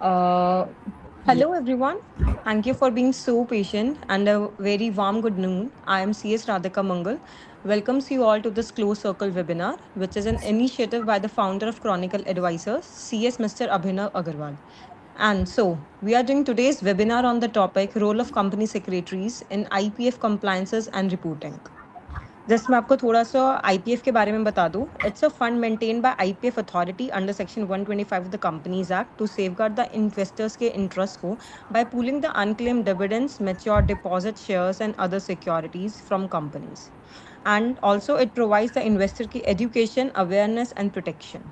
Uh, Yeah. Hello, everyone. Thank you for being so patient and a very warm good noon. I am CS Radhika Mangal. Welcomes you all to this Close Circle webinar, which is an initiative by the founder of Chronicle Advisors, CS Mr. Abhinav Agarwal. And so, we are doing today's webinar on the topic Role of Company Secretaries in IPF Compliances and Reporting. Just मैं आपको थोड़ा सा IPF के बारे में बता दूं it's a fund maintain by IPF authority under section 125 of the companies act to safeguard the investors के इंटरेस्ट को by pooling the unclaimed dividends mature deposit shares and other securities from companies and also it provides the investor की education awareness and protection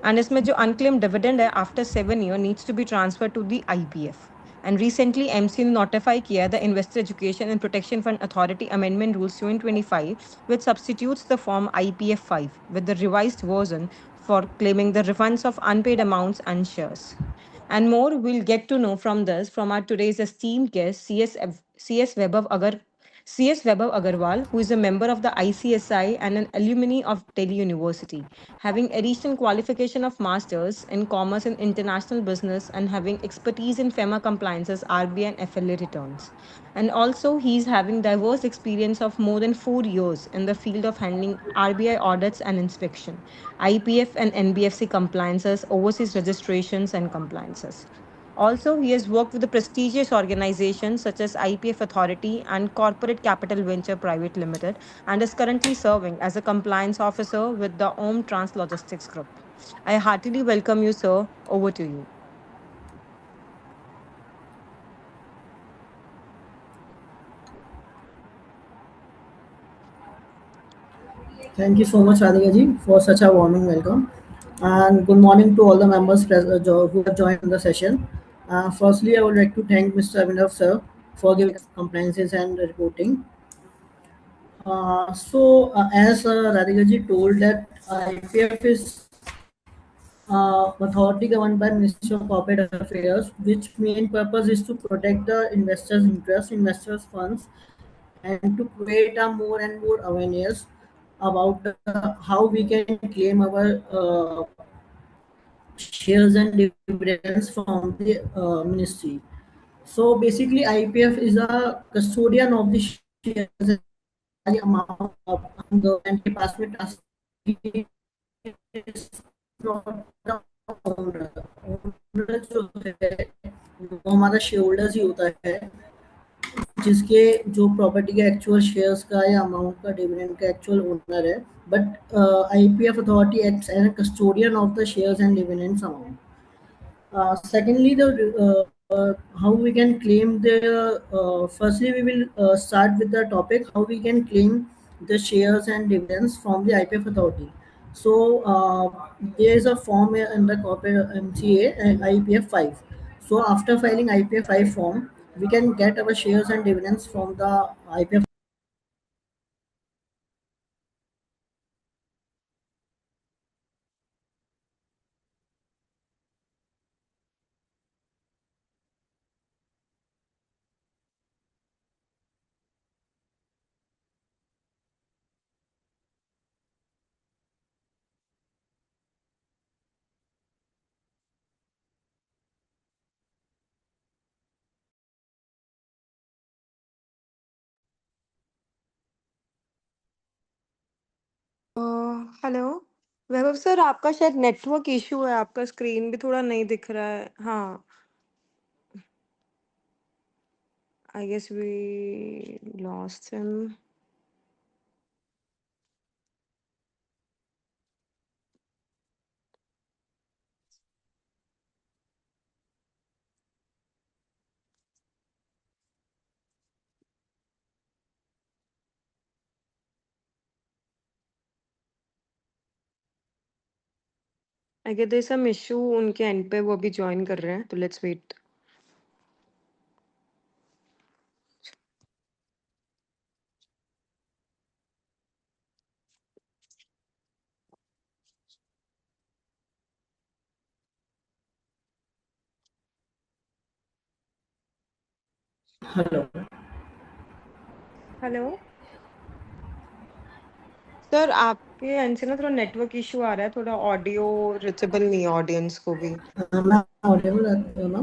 and इसमें जो unclaim dividend है after 7 year needs to be transfer to the IPF and recently MC ने notify किया the investor education and protection fund authority amendment rules 2025 which substitutes the form IPF5 with the revised version for claiming the refunds of unpaid amounts and shares. And more, we'll get to know from this from our today's esteemed guest, CS Vaibhav CS Vaibhav Agarwal, who is a member of the ICSI and an alumni of Delhi University, having additional qualification of masters in commerce and international business and having expertise in FEMA compliances, RBI and FLA returns. And also he's having diverse experience of more than 4 years in the field of handling RBI audits and inspection, IPF and NBFC compliances, overseas registrations and compliances. Also, he has worked with the prestigious organizations such as IPF Authority and Corporate Capital Venture Private Limited and is currently serving as a compliance officer with the Om Trans Logistics Group. I heartily welcome you, sir. Over to you. Thank you so much, Radhika ji, for such a warming welcome. And good morning to all the members who have joined the session. Firstly, I would like to thank Mr. Abhinav sir for giving us compliances and reporting. As Radhika ji told that IPF is authority governed by Ministry of Corporate Affairs, which main purpose is to protect the investors' interest, investors' funds, and to create a more and more awareness about how we can claim our shares and dividends from the ministry. So basically, IPF is a custodian of the shares and amount of government के पास में trustee is not the owner. Owner जो है वो हमारा share holders ही होता है जिसके जो प्रॉपर्टी के एक्चुअल शेयर्स का या अमाउंट का डिविडेंड का एक्चुअल ओनर है but IPF authority acts as a custodian of the shares and dividends amount. Secondly, how we can claim the firstly we will start with the topic how we can claim the shares and dividends from the IPF authority. So there is a form in the corporate MCA and IPF 5. So after filing IPF 5 form, we can get our shares and dividends from the IPF. Hello Vaibhav sir आपका शायद network issue है आपका screen भी थोड़ा नहीं दिख रहा है हाँ I guess we lost him I guess there some issue उनके एंड पे वो अभी ज्वाइन कर रहे हैं तो let's wait Hello. Hello sir आप ये अंशना थोड़ा नेटवर्क इशू आ रहा है, थोड़ा ऑडियो रिचेबल नहीं है ऑडियंस को भी. मैं ऑडिबल ना?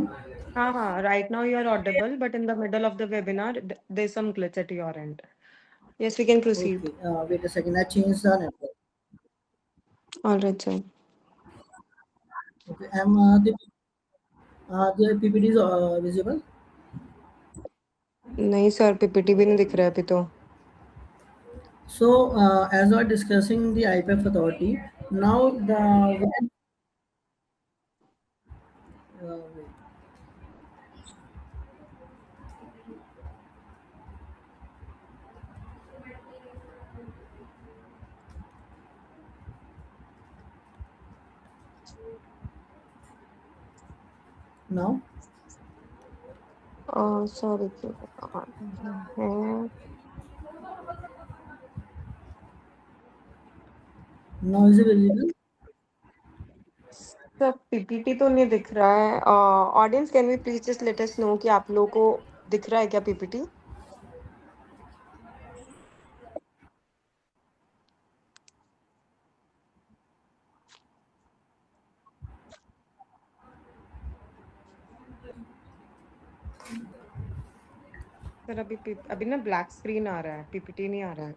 हाँ, right now you are audible, but in the middle of the webinar, there's some glitch at your end. Yes, we can proceed. Okay, wait a second. I changed the network. All right, sir. Okay, the PPT is visible. नहीं sir, PPT भी नहीं दिख रहा है अभी तो. So, as we are discussing the IPF authority, now wait. Now, sorry. now is it visible? Sir PPT तो नहीं दिख रहा है. Audience can we please just let us know कि आप लोगों को दिख रहा है क्या पीपीटी? सर अभी ना ब्लैक स्क्रीन आ रहा है, पीपीटी नहीं आ रहा है.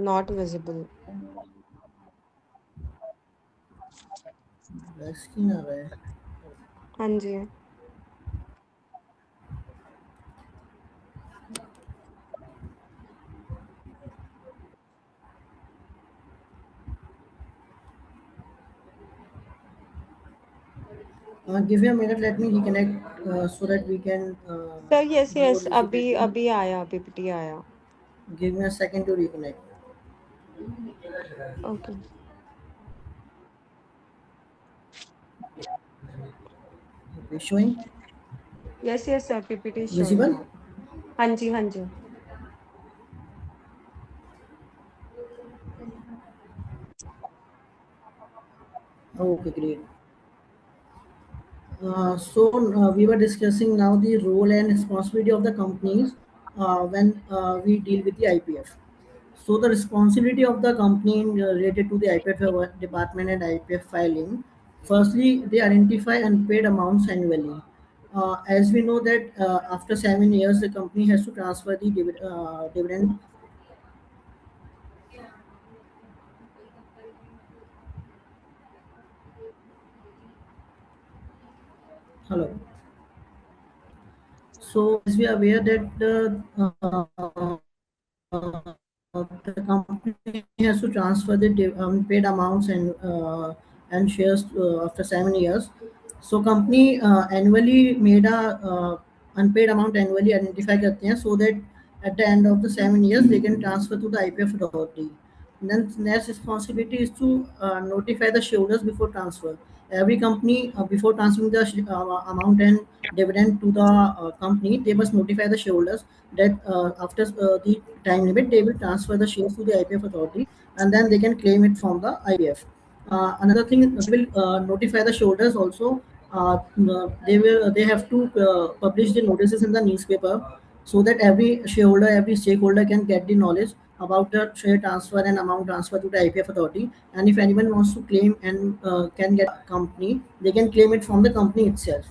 Not visible. Black screen आ रहा है. हाँ जी. Give me a minute. Let me reconnect so that we can sir yes more yes, अभी visibility. अभी आया, पीपीटी आया. Give me a second to reconnect. Okay. Okay, showing yes yes sir, PPT showing visible. Now. हाँ जी, हाँ जी. Okay, great. So we were discussing now the role and responsibility of the companies when we deal with the IPF. So the responsibility of the company related to the IPF department and IPF filing. Firstly, they identify unpaid amounts annually. As we know that after 7 years, the company has to transfer the dividend. Hello. So as we are aware that the company has to transfer the unpaid amounts and shares after 7 years. So company annually made a unpaid amount annually identify करते हैं so that at the end of the 7 years they can transfer to the IPF authority. And then next responsibility is to notify the shareholders before transfer. Every company before transferring the amount and dividend to the company, they must notify the shareholders that after the time limit, they will transfer the shares to the IPF authority and then they can claim it from the IPF. Another thing, they will notify the shareholders also. They have to publish the notices in the newspaper so that every shareholder, every stakeholder can get the knowledge about the share transfer and amount transfer to the IPF authority. And if anyone wants to claim and can get company, they can claim it from the company itself.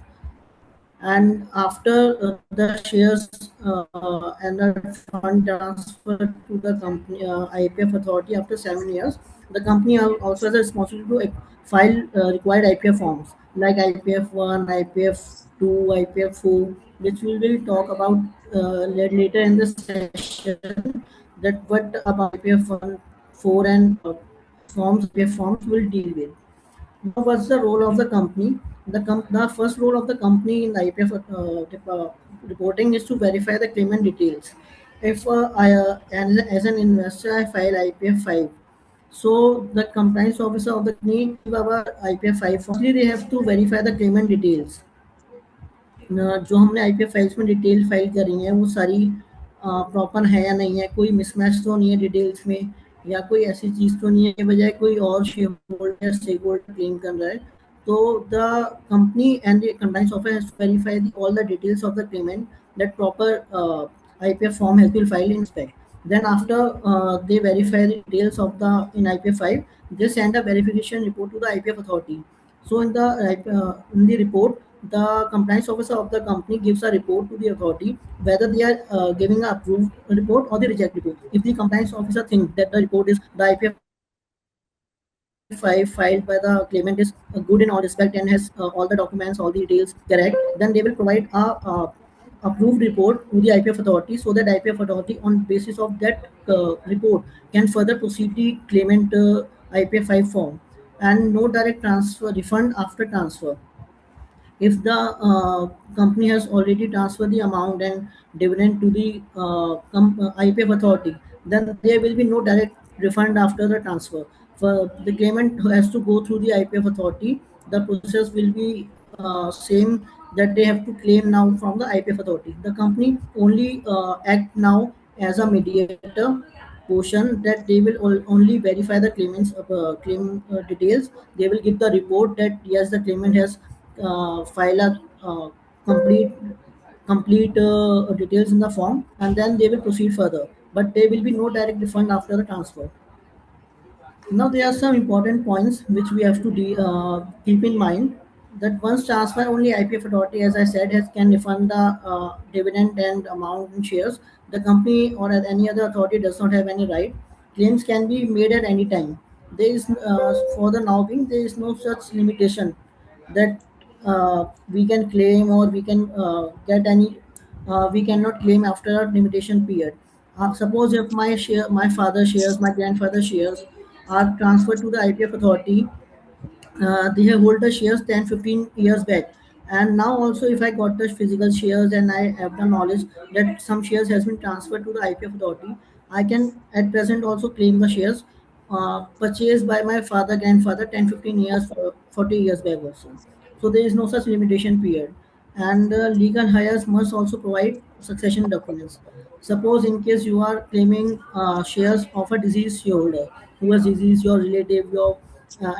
And after the shares and the fund transfer to the company IPF authority after 7 years, the company also has a responsibility to file required IPF forms like IPF 1, IPF 2, IPF 4, which we will talk about later in the session. That what about IPF 1, 4, and forms IPF forms will deal with. Now, what's the role of the company? The first role of the company in the IPF reporting is to verify the claimant details. If as an investor, I file IPF 5, so the compliance officer of the company give our IPF 5 form. Firstly, they have to verify the claimant details. जो हमने IPF files में detail file करी है वो सारी proper है या नहीं है, कोई मिसमैच तो नहीं है डिटेल्स में, या कोई ऐसी चीज़ तो नहीं है कि बजाय कोई और share holder stake holder claim कर रहा है. तो the company and the compliance officer has to verify all the details of the payment that proper IPF form has been filed in spec. Then after they verify the details of the in IPF 5, they send a verification report to the IPF authority. So in the report, the compliance officer of the company gives a report to the authority whether they are giving an approved report or the reject report. If the compliance officer thinks that the report is the IPF 5 filed by the claimant is good in all respect and has all the documents, all the details correct, then they will provide approved report to the IPF authority, so that IPF authority on basis of that report can further proceed the claimant IPF 5 form, and no direct transfer refund after transfer. If the company has already transferred the amount and dividend to the IPF authority, then there will be no direct refund after the transfer. For the claimant who has to go through the IPF authority, the process will be same, that they have to claim now from the IPF authority. The company only act now as a mediator portion, that they will only verify the claimant's claim details. They will give the report that yes, the claimant has file a complete details in the form, and then they will proceed further, but there will be no direct refund after the transfer. Now there are some important points which we have to keep in mind, that once transfer, only IPF authority, as I said, can refund the dividend and amount in shares. The company or any other authority does not have any right. Claims can be made at any time. There is for the now being, there is no such limitation that we can claim or we can get any. We cannot claim after a limitation period. Suppose if my father shares, my grandfather shares are transferred to the IPF authority, they have hold the shares 10, 15 years back, and now also if I got the physical shares and I have the knowledge that some shares has been transferred to the IPF authority, I can at present also claim the shares purchased by my father, grandfather 10, 15 years, 40 years back also. So there is no such limitation period. And legal hires must also provide succession documents. Suppose in case you are claiming shares of a deceased shareholder who has deceased, your relative, your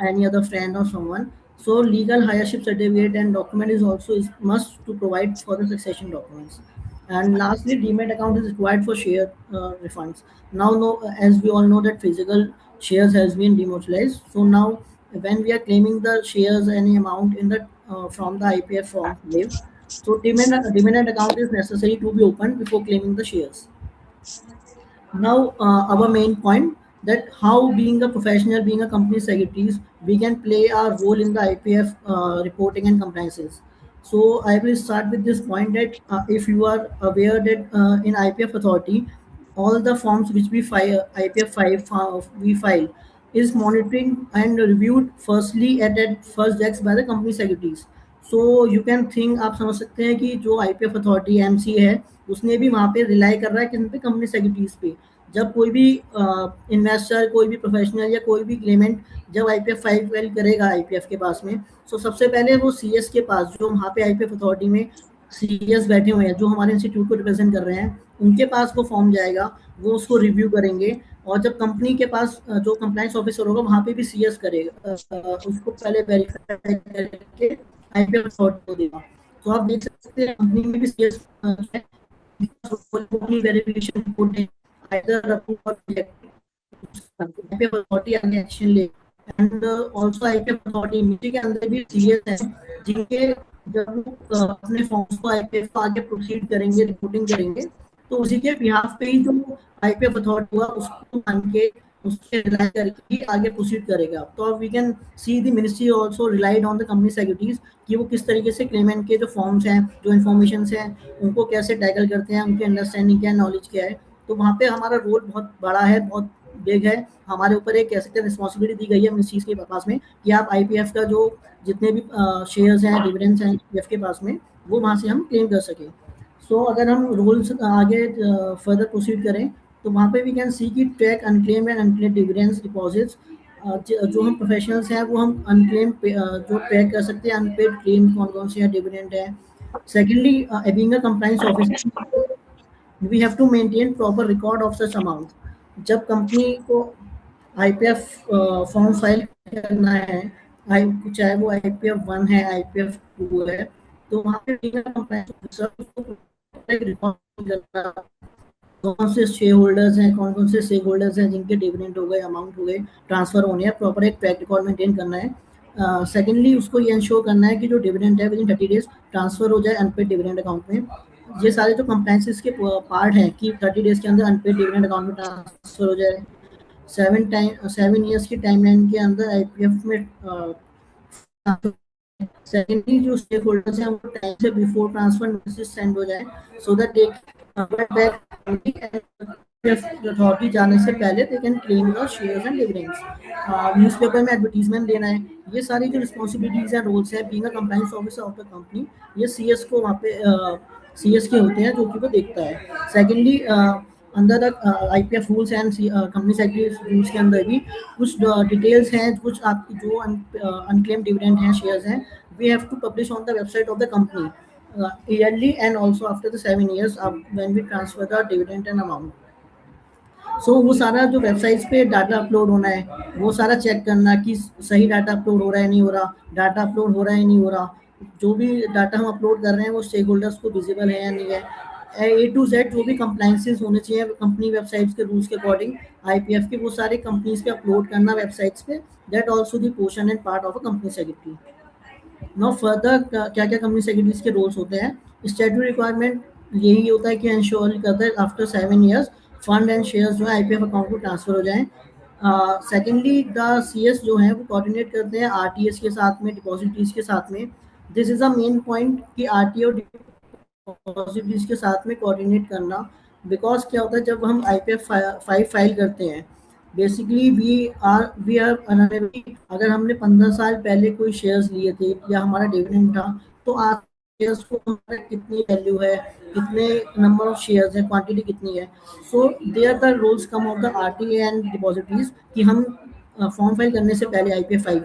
any other friend or someone. So legal hireship certificate and document is must to provide for the succession documents. And lastly, demat account is required for share refunds. Now, no, as we all know that physical shares has been demutualized. So now, when we are claiming the shares any amount in the from the IPF form live, so demat account is necessary to be opened before claiming the shares. Now our main point, that how being a professional, being a company secretaries, we can play our role in the IPF reporting and compliances. So I will start with this point, that if you are aware that in IPF authority, all the forms which we file IPF 5 we file is monitoring and reviewed firstly at first desk by the company secretaries. So you can think, आप समझ सकते हैं कि जो IPF authority MC है, उसने भी वहाँ पे रिलाई कर रहा है किन पे, कंपनी सेक्रेटरीज पे। जब कोई भी इन्वेस्टर, कोई भी प्रोफेशनल या कोई भी क्लेमेंट जब आईपीएफ फाइल फाइल करेगा आईपीएफ के पास में, तो सबसे पहले वो सीएस के पास, जो वहाँ पे आईपीएफ अथॉरिटी में सीएस बैठे हुए हैं जो हमारे इंस्टीट्यूट को रिप्रेजेंट कर रहे हैं, उनके पास वो फॉर्म जाएगा, वो उसको रिव्यू करेंगे। और जब कंपनी के पास जो कंप्लायंस ऑफिसर होगा वहाँ पे भी सीएस करेगा, उसको पहले वेरीफाई करके आईपीएल शॉर्ट को देगा। तो आप देख सकते हैं कंपनी में भी सीएस है, वेरिफिकेशन रिपोर्ट है, आइदर अप्रूव और रिजेक्ट, आईपीएल अथॉरिटी आगे एक्शन ले। And also IPL authority meeting के अंदर भी सीएस है, जिनके जब वो अपने फॉर्म्स को आईपीएफ को आगे प्रोसीड करेंगे, रिपोर्टिंग करेंगे, तो उसी के बिहाफ पे ही जो आईपीएफ अथॉरिटी हुआ उसको मान के, उसके रिलाई करके ही आगे प्रोसीड करेगा। तो we can see the ministry also relied on the company secretaries कि वो किस तरीके से क्लेमेंट के जो फॉर्म्स हैं, जो इन्फॉर्मेशन हैं, उनको कैसे टैकल करते हैं, उनकी अंडरस्टैंडिंग क्या है, नॉलेज क्या है। तो वहाँ पे हमारा रोल बहुत बड़ा है, बहुत बिग है। हमारे ऊपर एक कह सकते हैं रिस्पॉन्सिबिलिटी दी गई है मिनिस्ट्रीज के पास में, कि आप आईपीएफ का जो जितने भी शेयर्स हैं, डिविडेंड्स हैं आईपीएफ के पास में, वो वहाँ से हम क्लेम कर सकें। सो अगर हम रूल्स आगे फर्दर प्रोसीड करें, तो वहाँ पे वी कैन सी की track unclaim and unclaim dividends deposits. जो हम प्रोफेशनल्स हैं वो हम अनक्लेम जो ट्रैक कर सकते हैं, अनपेड क्लेम कौन कौन से हैं, डिविडेंड है। Secondly, being a compliance officer, we have to maintain proper record of such amount. जब कंपनी को आईपीएफ फॉर्म फाइल करना है, आई चाहे वो आईपीएफ 1 है, आईपीएफ 2 है, तो वहाँ पे being a compliance officer record करना कौन से शेयर होल्डर्स हैं, कौन कौन से स्टेक होल्डर्स हैं जिनके डिविडेंड हो गए, अमाउंट हो गए, ट्रांसफर होने हैं, प्रॉपर एक ट्रैक रिकॉर्ड मेंटेन करना है। सेकेंडली उसको ये इंश्योर करना है कि जो डिविडेंड है विद इन 30 डेज ट्रांसफर हो जाए अनपेड डिविडेंड अकाउंट में। ये सारे जो कंप्लायंसेस के पार्ट हैं कि 30 डेज के अंदर अनपेड डिविडेंड अकाउंट में ट्रांसफर हो जाए, 7 ईयर्स की टाइमलाइन के अंदर आईपीएफ में सेकेंडली जो स्टेक होल्डर्स हैं वो टाइम से बिफोर ट्रांसफर नोटिस सेंड हो जाए, सो दैट दे अथॉरिटी जाने से पहले दे can claim the shares and dividends. Newspaper में एडवर्टीजमेंट देना है, ये सारी जो रिस्पॉन्सिबिलिटीज हैं, रोल्स हैं being a compliance officer of the company, ये सीएस को वहाँ पे सीएस के होते हैं जो कि वो देखता है। Secondly under the IPF rules and company secretary rules के अंदर भी कुछ डिटेल्स हैं, कुछ आपकी जो अनक्लेम डिविडेंड हैं, शेयर्स हैं, we have to publish on the website of the company yearly and also after the 7 years when we transfer the dividend and amount. So वो सारा जो वेबसाइट्स पे डाटा अपलोड होना है, वो सारा चेक करना कि सही डाटा अपलोड हो रहा है नहीं हो रहा, डाटा अपलोड हो रहा है नहीं हो रहा, जो भी डाटा हम अपलोड कर रहे हैं वो स्टेक होल्डर्स को विजिबल है या नहीं है, ए टू जेड जो भी कंप्लाइंसेस होने चाहिए कंपनी वेबसाइट्स के रूल्स के अकॉर्डिंग आईपीएफ के, वो सारे कंपनीज पे अपलोड करना वेबसाइट्स पे। That also the portion and part of a company secretary. Now further क्या क्या कंपनी सेक्रेटरीज के रोल्स होते हैं। स्टैट्यूटरी रिक्वायरमेंट यही होता है कि इंश्योर करता है after 7 years fund and shares जो है आईपीएफ अकाउंट को ट्रांसफर हो जाएं। सेकेंडली द सीएस जो है वो कोऑर्डिनेट करते हैं आरटीएस के साथ में, डिपॉजिटरीज के साथ में। This is a main point कि आरटीओ और डिपॉजिटरीज के साथ में कोऑर्डिनेट करना, बिकॉज क्या होता है जब हम आईपीएफ फाइल करते हैं, बेसिकली वी आर अगर हमने 15 साल पहले कोई शेयर्स लिए थे या हमारा डिविडेंड था, तो आज शेयर्स को हमारा कितनी वैल्यू है, कितने नंबर ऑफ शेयर्स है, क्वांटिटी कितनी है। So there the rules come of the RTA and depositories कि हम फॉर्म फाइल करने से पहले आईपीएफ फाइल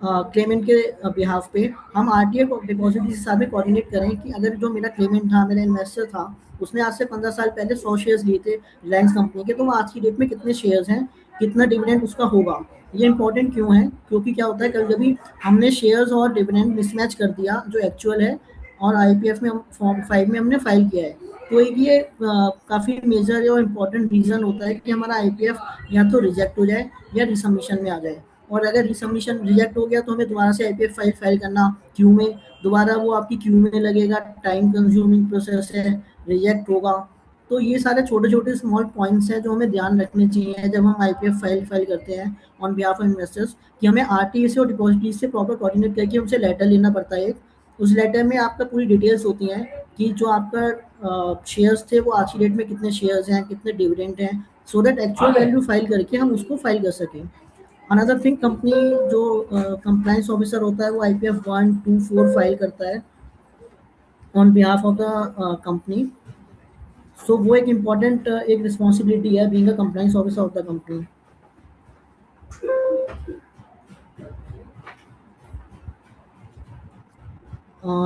क्लेमेंट के बिहाफ पे हम आरटीए डिपॉजिटरी के साथ में कोऑर्डिनेट करें कि अगर जो मेरा क्लेमेंट था, मेरा इन्वेस्टर था, उसने आज से 15 साल पहले 100 शेयर्स लिए थे रिलायंस कंपनी के, तो वो आज की डेट में कितने शेयर्स हैं, कितना डिविडेंड उसका होगा। ये इंपॉर्टेंट क्यों है, क्योंकि क्या होता है कभी कभी हमने शेयर्स और डिविडेंड मिसमैच कर दिया जो एक्चुअल है और आईपीएफ में हम फॉर्म 5 में हमने फाइल किया है, तो एक ये काफ़ी मेजर और इम्पोर्टेंट रीज़न होता है कि हमारा आईपीएफ या तो रिजेक्ट हो जाए या रिसबमिशन में आ जाए। और अगर रिसबमिशन रिजेक्ट हो गया तो हमें दोबारा से आईपीएफ फाइल करना क्यू में, दोबारा वो आपकी क्यू में लगेगा, टाइम कंज्यूमिंग प्रोसेस है, रिजेक्ट होगा। तो ये सारे छोटे छोटे स्मॉल पॉइंट्स हैं जो हमें ध्यान रखने चाहिए जब हम आईपीएफ फाइल करते हैं ऑन बिहाफ ऑफ इन्वेस्टर्स, कि हमें आरटीए से और डिपॉजिटरी से प्रॉपर कोऑर्डिनेट करके उनसे लेटर लेना पड़ता है। उस लेटर में आपका पूरी डिटेल्स होती हैं कि जो आपका शेयर्स थे वो आज की डेट में कितने शेयर्स हैं, कितने डिविडेंड हैं, so that actual value file करके हम उसको फाइल कर सकें। अनदर थिंग, कंपनी जो कंप्लायंस ऑफिसर होता है वो आईपीएफ 1, 2, 4 फाइल करता है on behalf of the company. So वो एक इम्पॉर्टेंट एक रिस्पॉन्सिबिलिटी है being a compliance officer of the company.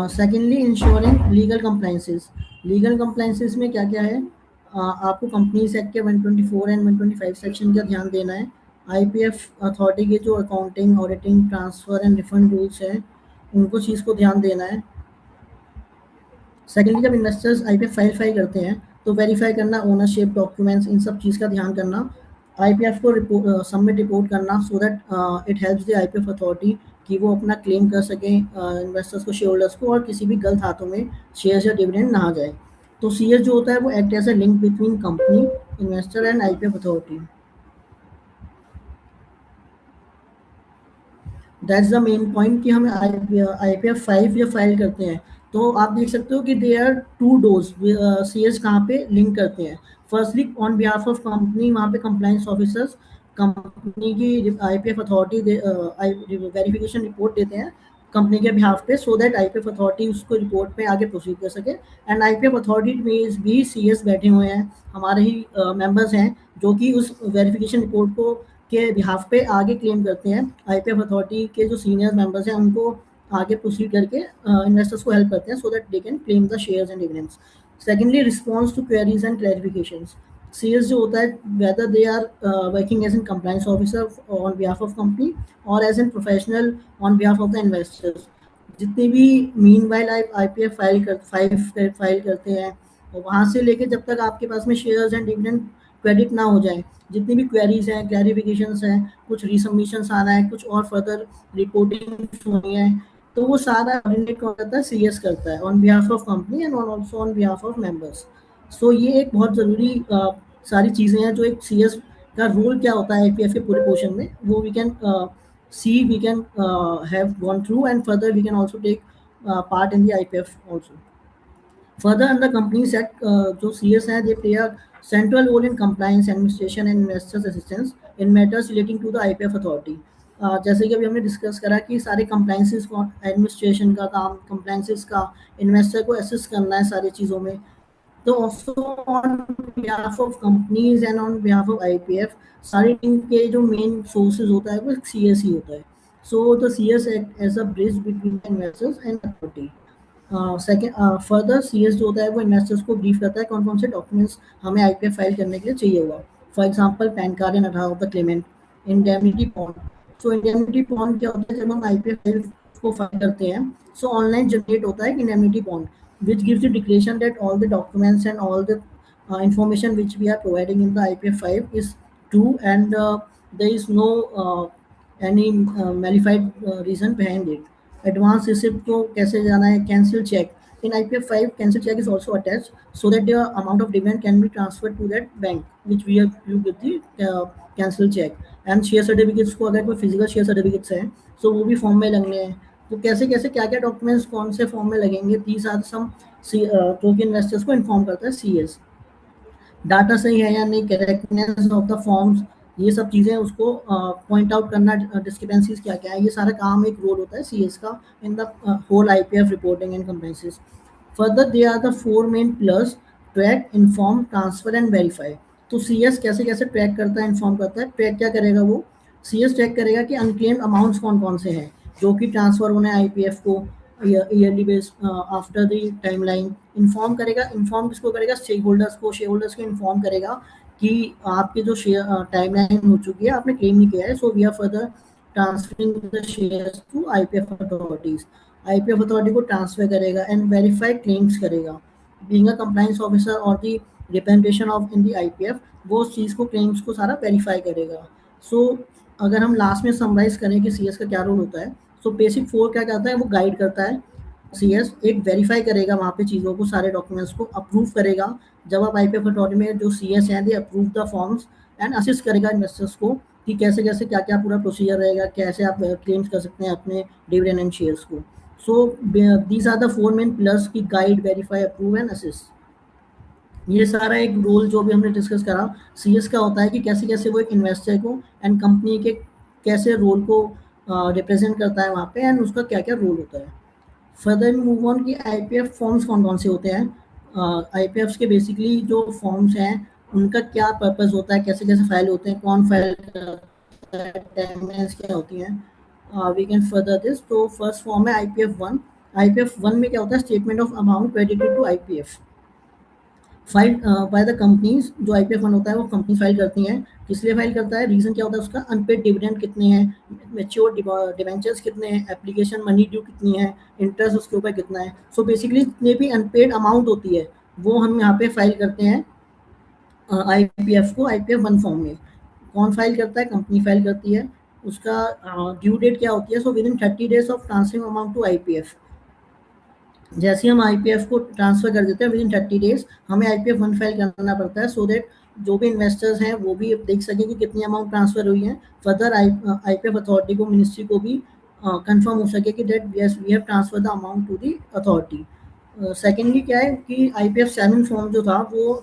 Secondly ensuring legal compliances. Legal compliances में क्या क्या है, आपको कंपनीज एक्ट के 124 एंड 125 सेक्शन का ध्यान देना है। आईपीएफ अथॉरिटी के जो accounting, auditing, transfer and refund rules हैं उनको चीज़ को ध्यान देना है। सेकेंडली जब इन्वेस्टर्स आईपीएफ फाइल करते हैं तो वेरीफाई करना ओनरशिप डॉक्यूमेंट्स, इन सब चीज़ का ध्यान करना। आईपीएफ को सबमिट रिपोर्ट करना so that it helps the IPF authority कि वो अपना क्लेम कर सकें इन्वेस्टर्स को, शेयर होल्डर्स को, और किसी भी गलत हाथों में शेयर्स या डिविडेंड ना आ जाए। तो सीएस जो होता है वो act as a link between company, investor and IPF authority. That's the main point कि हम आईपीएफ 5 या फाइल करते हैं तो आप देख सकते हो कि they are two doors CS कहाँ पे लिंक करते हैं। Firstly on behalf of company, वहाँ पे कंप्लायंस ऑफिसर्स कंपनी की आईपीएफ अथॉरिटी वेरिफिकेशन रिपोर्ट देते हैं कंपनी के बिहाफ पे, सो दैट आईपीएफ अथॉरिटी उसको रिपोर्ट में आगे प्रोसीड कर सके। एंड आईपीएफ अथॉरिटी में भी सीएस बैठे हुए हैं, हमारे ही मेंबर्स हैं जो कि उस वेरिफिकेशन रिपोर्ट को के बिहाफ पे आगे क्लेम करते हैं। आईपीएफ अथॉरिटी के जो सीनियर मेंबर्स हैं उनको आगे प्रोसीड करके इन्वेस्टर्स को हेल्प करते हैं so that they can claim the shares and dividends. Secondly response to queries and clarifications. CS जो होता है whether they are working as an compliance officer on behalf of company और as an professional on behalf of the investors, जितने भी mean while IPF file करते हैं और वहाँ से लेके जब तक आपके पास में शेयर्स एंड डिविडेंड क्रेडिट ना हो जाए, जितनी भी क्वेरीज हैं, क्लैरिफिकेशंस हैं, कुछ रिसबमिशंस आ रहा है, कुछ और फर्दर रिपोर्टिंग हुई है, तो वो सारा कोऑर्डिनेट कौन करता है, सीएस करता है on behalf of company and also on behalf of members. So ये एक बहुत ज़रूरी सारी चीज़ें हैं जो एक सीएस का रोल क्या होता है आईपीएफ के पूरे पोर्शन में, वो we can see, we can have gone through, and further we can also take part in the IPF also. Further, under Companies Act, जो CS है, they play a central role in compliance, administration and investors assistance in matters relating to the IPF authority. जैसे कि अभी हमने discuss करा कि सारे compliances को, एडमिनिस्ट्रेशन का काम, कंप्लाइंसेस का, इन्वेस्टर को असिस्ट करना है सारी चीज़ों में। तो also on behalf of companies and on behalf of IPF, सारी टीम के जो मेन सोर्सेज होता है वो CS ही होता है। So the CS act as a bridge between the investors and authority. Second, further CS जो होता है वो इन्वेस्टर्स को ब्रीफ करता है कौन कौन से डॉक्यूमेंट्स हमें आईपीएफ फाइल करने के लिए चाहिए हुआ। For example pan card and Aadhaar of the Clement, indemnity bond. So indemnity bond क्या होता है, जब हम आईपीएफ फाइल को फाइल करते हैं, सो ऑनलाइन जनरेट होता है indemnity bond which gives the declaration that all the documents and all the information which we are providing in the IPF 5 is true, and there is no any malified reason behind it. Advance receipt को कैसे जाना है, cancel check. In IPF 5, cancel check is also attached so that the amount of dividend can be transferred to that bank which we have you with the cancel check. And share certificates को अगर कोई physical share certificates हैं, so वो भी form में लगने हैं। तो कैसे कैसे क्या क्या डॉक्यूमेंट्स कौन से फॉर्म में लगेंगे, दीज आर सम जो कि इन्वेस्टर्स को इन्फॉर्म करता है सीएस। डाटा सही है या नहीं, करेक्टनेस ऑफ द फॉर्म्स, ये सब चीज़ें उसको पॉइंट आउट करना, डिस्क्रिपेंसीज क्या क्या है, ये सारा काम एक रोल होता है सीएस का in the whole IPF reporting and compliances. Further they are the four main plus: track, inform, transfer and verify. तो सीएस कैसे कैसे ट्रैक करता है, इन्फॉर्म करता है। ट्रैक क्या करेगा, वो सीएस ट्रैक करेगा कि अनक्लेम्ड अमाउंट्स कौन कौन से हैं जो कि ट्रांसफर होने आईपीएफ को yearly base after the timeline. Inform करेगा, इन्फॉर्म किसको करेगा, स्टेक होल्डर्स को, शेयर होल्डर्स को इन्फॉर्म करेगा कि आपके जो शेयर टाइमलाइन हो चुकी है, आपने क्लेम नहीं किया है, so we are further transferring the shares to IPF authorities. IPF authority को ट्रांसफर करेगा एंड वेरीफाई क्लेम्स करेगा। बीइंग अ कंप्लायंस ऑफिसर और the representation of in the IPF, वो उस चीज़ को, क्लेम्स को सारा वेरीफाई करेगा। सो अगर हम लास्ट में समराइज करें कि सीएस का क्या रोल होता है, सो बेसिक 4 क्या करता है, वो गाइड करता है। सीएस एक वेरीफाई करेगा वहाँ पे चीज़ों को, सारे डॉक्यूमेंट्स को अप्रूव करेगा। जब आप आईपीएफ अथॉरिटी में जो सीएस हैं, they approve the forms and assist करेगा इन्वेस्टर्स को कि कैसे कैसे क्या क्या पूरा प्रोसीजर रहेगा, कैसे आप क्लेम्स कर सकते हैं अपने डिविडेंड एंड शेयर्स को। So these are the 4 main plus की guide, verify, approve and assist. ये सारा एक रोल जो भी हमने डिस्कस करा सीएस का होता है कि कैसे कैसे वो एक इन्वेस्टर को एंड कंपनी के कैसे रोल को रिप्रेजेंट करता है वहाँ पे, एंड उसका क्या क्या रोल होता है। फर्दर मूव ऑन कि आईपीएफ फॉर्म्स कौन कौन से होते हैं। आईपीएफ के बेसिकली जो फॉर्म्स हैं उनका क्या पर्पस होता है, कैसे कैसे फाइल होते हैं, कौन फाइल करता है, टाइमलाइंस क्या होती हैं। We can further this. तो फर्स्ट फॉर्म है आईपीएफ 1। आईपीएफ 1 में क्या होता है, statement of amount credited to IPF file by the companies. जो आईपीएफ 1 होता है वो कंपनी फाइल करती हैं। किस लिए फाइल करता है, रीजन क्या होता है उसका, अनपेड डिविडेंड कितने हैं, मेच्योर डिवेंचर्स कितने हैं, एप्लीकेशन मनी ड्यू कितनी है, इंटरेस्ट उसके ऊपर कितना है। सो बेसिकली जितने भी अनपेड अमाउंट होती है वो हम यहाँ पे फाइल करते हैं आईपीएफ को, आईपीएफ 1 फॉर्म में। कौन फाइल करता है, कंपनी फाइल करती है। उसका ड्यू डेट क्या होती है, so within 30 days of transferring amount to IPF. जैसे हम आईपीएफ को ट्रांसफर कर देते हैं विद इन 30 डेज, हमें आईपीएफ 1 फाइल करना पड़ता है सो दैट जो भी इन्वेस्टर्स हैं वो भी देख सकें कि कितनी अमाउंट ट्रांसफर हुई है। फर्दर आईपीएफ अथॉरिटी को, मिनिस्ट्री को भी कंफर्म हो सके कि that yes we have transfer the amount to the authority. Secondly क्या है कि आईपीएफ 7 फॉर्म जो था वो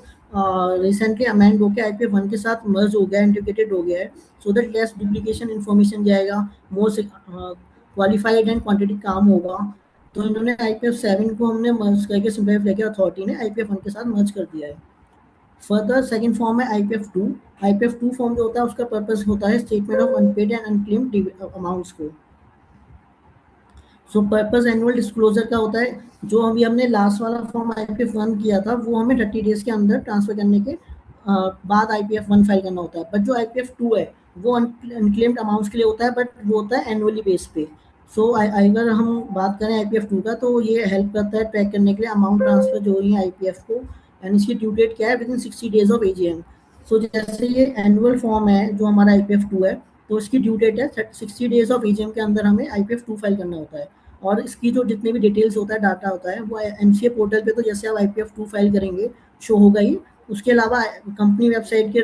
रिसेंटली अमेंड होकर आईपीएफ 1 के साथ मर्ज हो गया, इंटीग्रेटेड हो गया है, so that less duplication information जाएगा, मोर क्वालिफाइड एंड क्वांटिटी काम होगा। तो इन्होंने आईपीएफ 7 को हमने मर्ज करके, सिंप्लीफाई करके अथॉरिटी ने आईपीएफ 1 के साथ मर्ज कर दिया है। फर्दर सेकंड फॉर्म है आईपीएफ 2। आईपीएफ 2 फॉर्म जो होता है उसका पर्पस होता है statement of unpaid and unclaimed amounts को। सो पर्पस एनुअल डिस्क्लोजर का होता है, जो अभी हमने लास्ट वाला फॉर्म आईपीएफ 1 किया था वो हमें 30 डेज के अंदर ट्रांसफर करने के बाद आईपीएफ 1 फाइल करना होता है। बट जो आईपीएफ 2 है वो अनक्लेम्ड अमाउंट्स के लिए होता है, बट वो होता है एनुअली बेस पे। सो अगर हम बात करें आईपीएफ 2 का, तो ये हेल्प करता है ट्रैक करने के लिए अमाउंट ट्रांसफर जो हुई है आईपीएफ को एंड इसकी ड्यू डेट क्या है, within 60 days of AGM. So जैसे ये एनुअल फॉर्म है जो हमारा IPF2 है, तो इसकी ड्यू डेट है 60 डेज ऑफ एजीएम के अंदर हमें IPF2 फाइल करना होता है। और इसकी जो जितने भी डिटेल्स होता है, डाटा होता है, वो MCA पोर्टल पे तो जैसे आप IPF2 फाइल करेंगे शो होगा ही। उसके अलावा कंपनी वेबसाइट के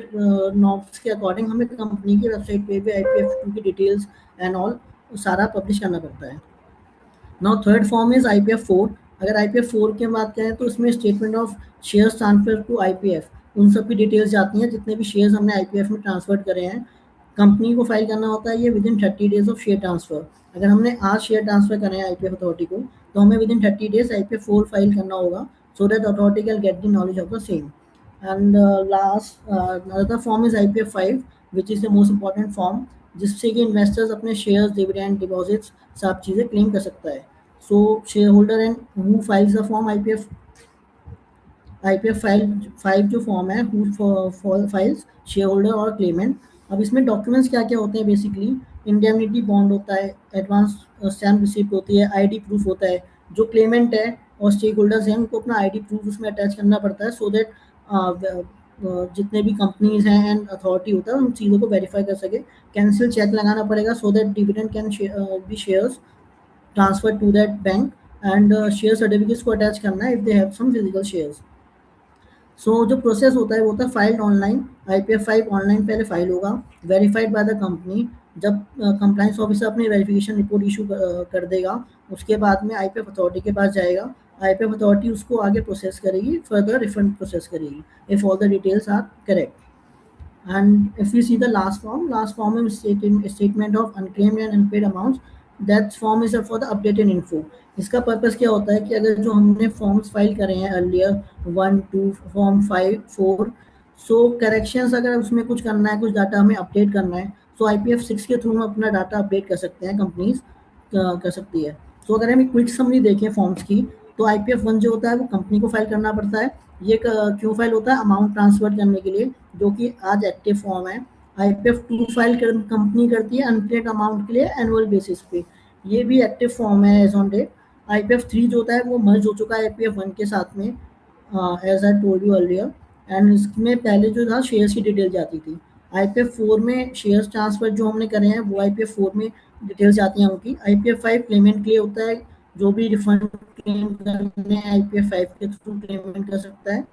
नॉर्म्स के अकॉर्डिंग हमें कंपनी की वेबसाइट पे भी IPF2 की डिटेल्स एंड ऑल सारा पब्लिश करना पड़ता है। Now third form is IPF4। अगर IPF4 की बात करें तो इसमें statement of shares transfer to IPF, उन सब की डिटेल्स जाती हैं, जितने भी शेयर्स हमने IPF में ट्रांसफर करे हैं। कंपनी को फाइल करना होता है ये with in 30 days of share transfer. अगर हमने आज शेयर ट्रांसफर करें हैं IPF अथॉरिटी को, तो हमें with in 30 days IPF4 file करना होगा, so that authority can get the knowledge of the same. And last another form is IPF5, which is the most important form, जिससे कि investors अपने शेयर्स, डिविडेंड, डिपॉजिट्स सब चीज़ें claim कर सकता है। सो share holder and who files the form IPF five जो form है, हु फाइल्स, शेयर होल्डर और क्लेमेंट। अब इसमें डॉक्यूमेंट्स क्या क्या होते हैं, बेसिकली इंडेमनिटी बॉन्ड होता है, एडवांस स्टैम्प रिसिप्ट होती है, ID प्रूफ होता है। जो क्लेमेंट है और स्टेक होल्डर्स हैं उनको अपना ID प्रूफ उसमें अटैच करना पड़ता है, सो दैट जितने भी कंपनीज हैं एंड अथॉरिटी होता है उन चीज़ों को वेरीफाई कर सके। कैंसिल चेक लगाना पड़ेगा, so that dividend can be shares transfer to that bank. And share certificates को अटैच करना है if they have some physical shares. जो प्रोसेस होता है वो होता है फाइल्ड ऑनलाइन। IPF5 ऑनलाइन पहले फाइल होगा, वेरीफाइड बाय द कंपनी। जब कंप्लाइंस ऑफिसर अपनी वेरिफिकेशन रिपोर्ट इशू कर देगा, उसके बाद में IPF अथॉरिटी के पास जाएगा। IPF अथॉरिटी उसको आगे प्रोसेस करेगी, फर्दर रिफंड प्रोसेस करेगी if all the details are correct. And if we see the last form is statement of unclaimed and unpaid amounts. That form is for the updated info. इसका purpose क्या होता है कि अगर जो हमने forms file करे हैं अर्लियर 1, 2, फॉर्म 5, 4, करेक्शंस अगर उसमें कुछ करना है, कुछ डाटा हमें अपडेट करना है, IPF6 के थ्रू हम अपना डाटा अपडेट कर सकते हैं, कंपनीज कर सकती है। अगर हम एक क्विक समरी देखें फॉर्म्स की, तो IPF1 जो होता है वो कंपनी को फाइल करना पड़ता है। ये क्यों फाइल होता है, अमाउंट ट्रांसफर करने के लिए, जो कि आज एक्टिव फॉर्म है। IPF2 फाइल कंपनी करती है अनक्लेम्ड अमाउंट के लिए एनुअल बेसिस पे, ये भी एक्टिव फॉर्म है एज ऑन डेट। IPF3 जो होता है वो मर्ज हो चुका है IPF1 के साथ में, as I told you earlier. And इसमें पहले जो था शेयर्स की डिटेल जाती थी। IPF4 में शेयर्स ट्रांसफर जो हमने करे हैं वो IPF4 में डिटेल्स आती हैं उनकी। IPF5 पेमेंट के लिए होता है, जो भी रिफंड क्लेम करने IPF5 के थ्रू पेमेंट कर सकता है।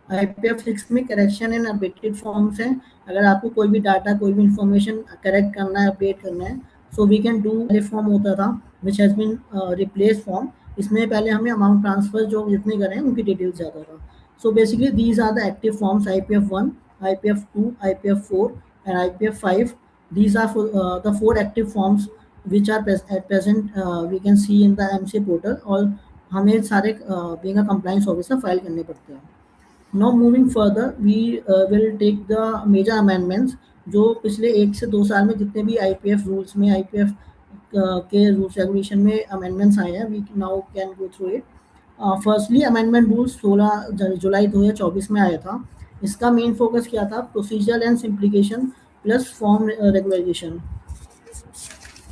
IPF6 में करेक्शन एंड अपडेटेड फॉर्म्स हैं। अगर आपको कोई भी डाटा, कोई भी इंफॉर्मेशन करेक्ट करना है, अपडेट करना है, सो वी कैन डू। ये फॉर्म होता था which has been replace form. इसमें पहले हमें अमाउंट ट्रांसफर जो जितने करें उनकी डिटेल्स जाता था। Basically these are the active forms, IPF1, IPF2, IPF4 and IPF5। These are the 4 active forms which are at present we can see in the MCA portal, और हमें सारे being a compliance officer file करने पड़ते हैं। Now moving further, we will take the major amendments, जो पिछले 1 से 2 साल में जितने भी IPF रूल्स में, IPF के रूल्स रेगुलेशन में अमेंडमेंट्स आए हैं, we now can go through it. Firstly amendment rule 16 जुलाई 2024 में आया था। इसका मेन फोकस क्या था, procedure and simplification plus form regularisation.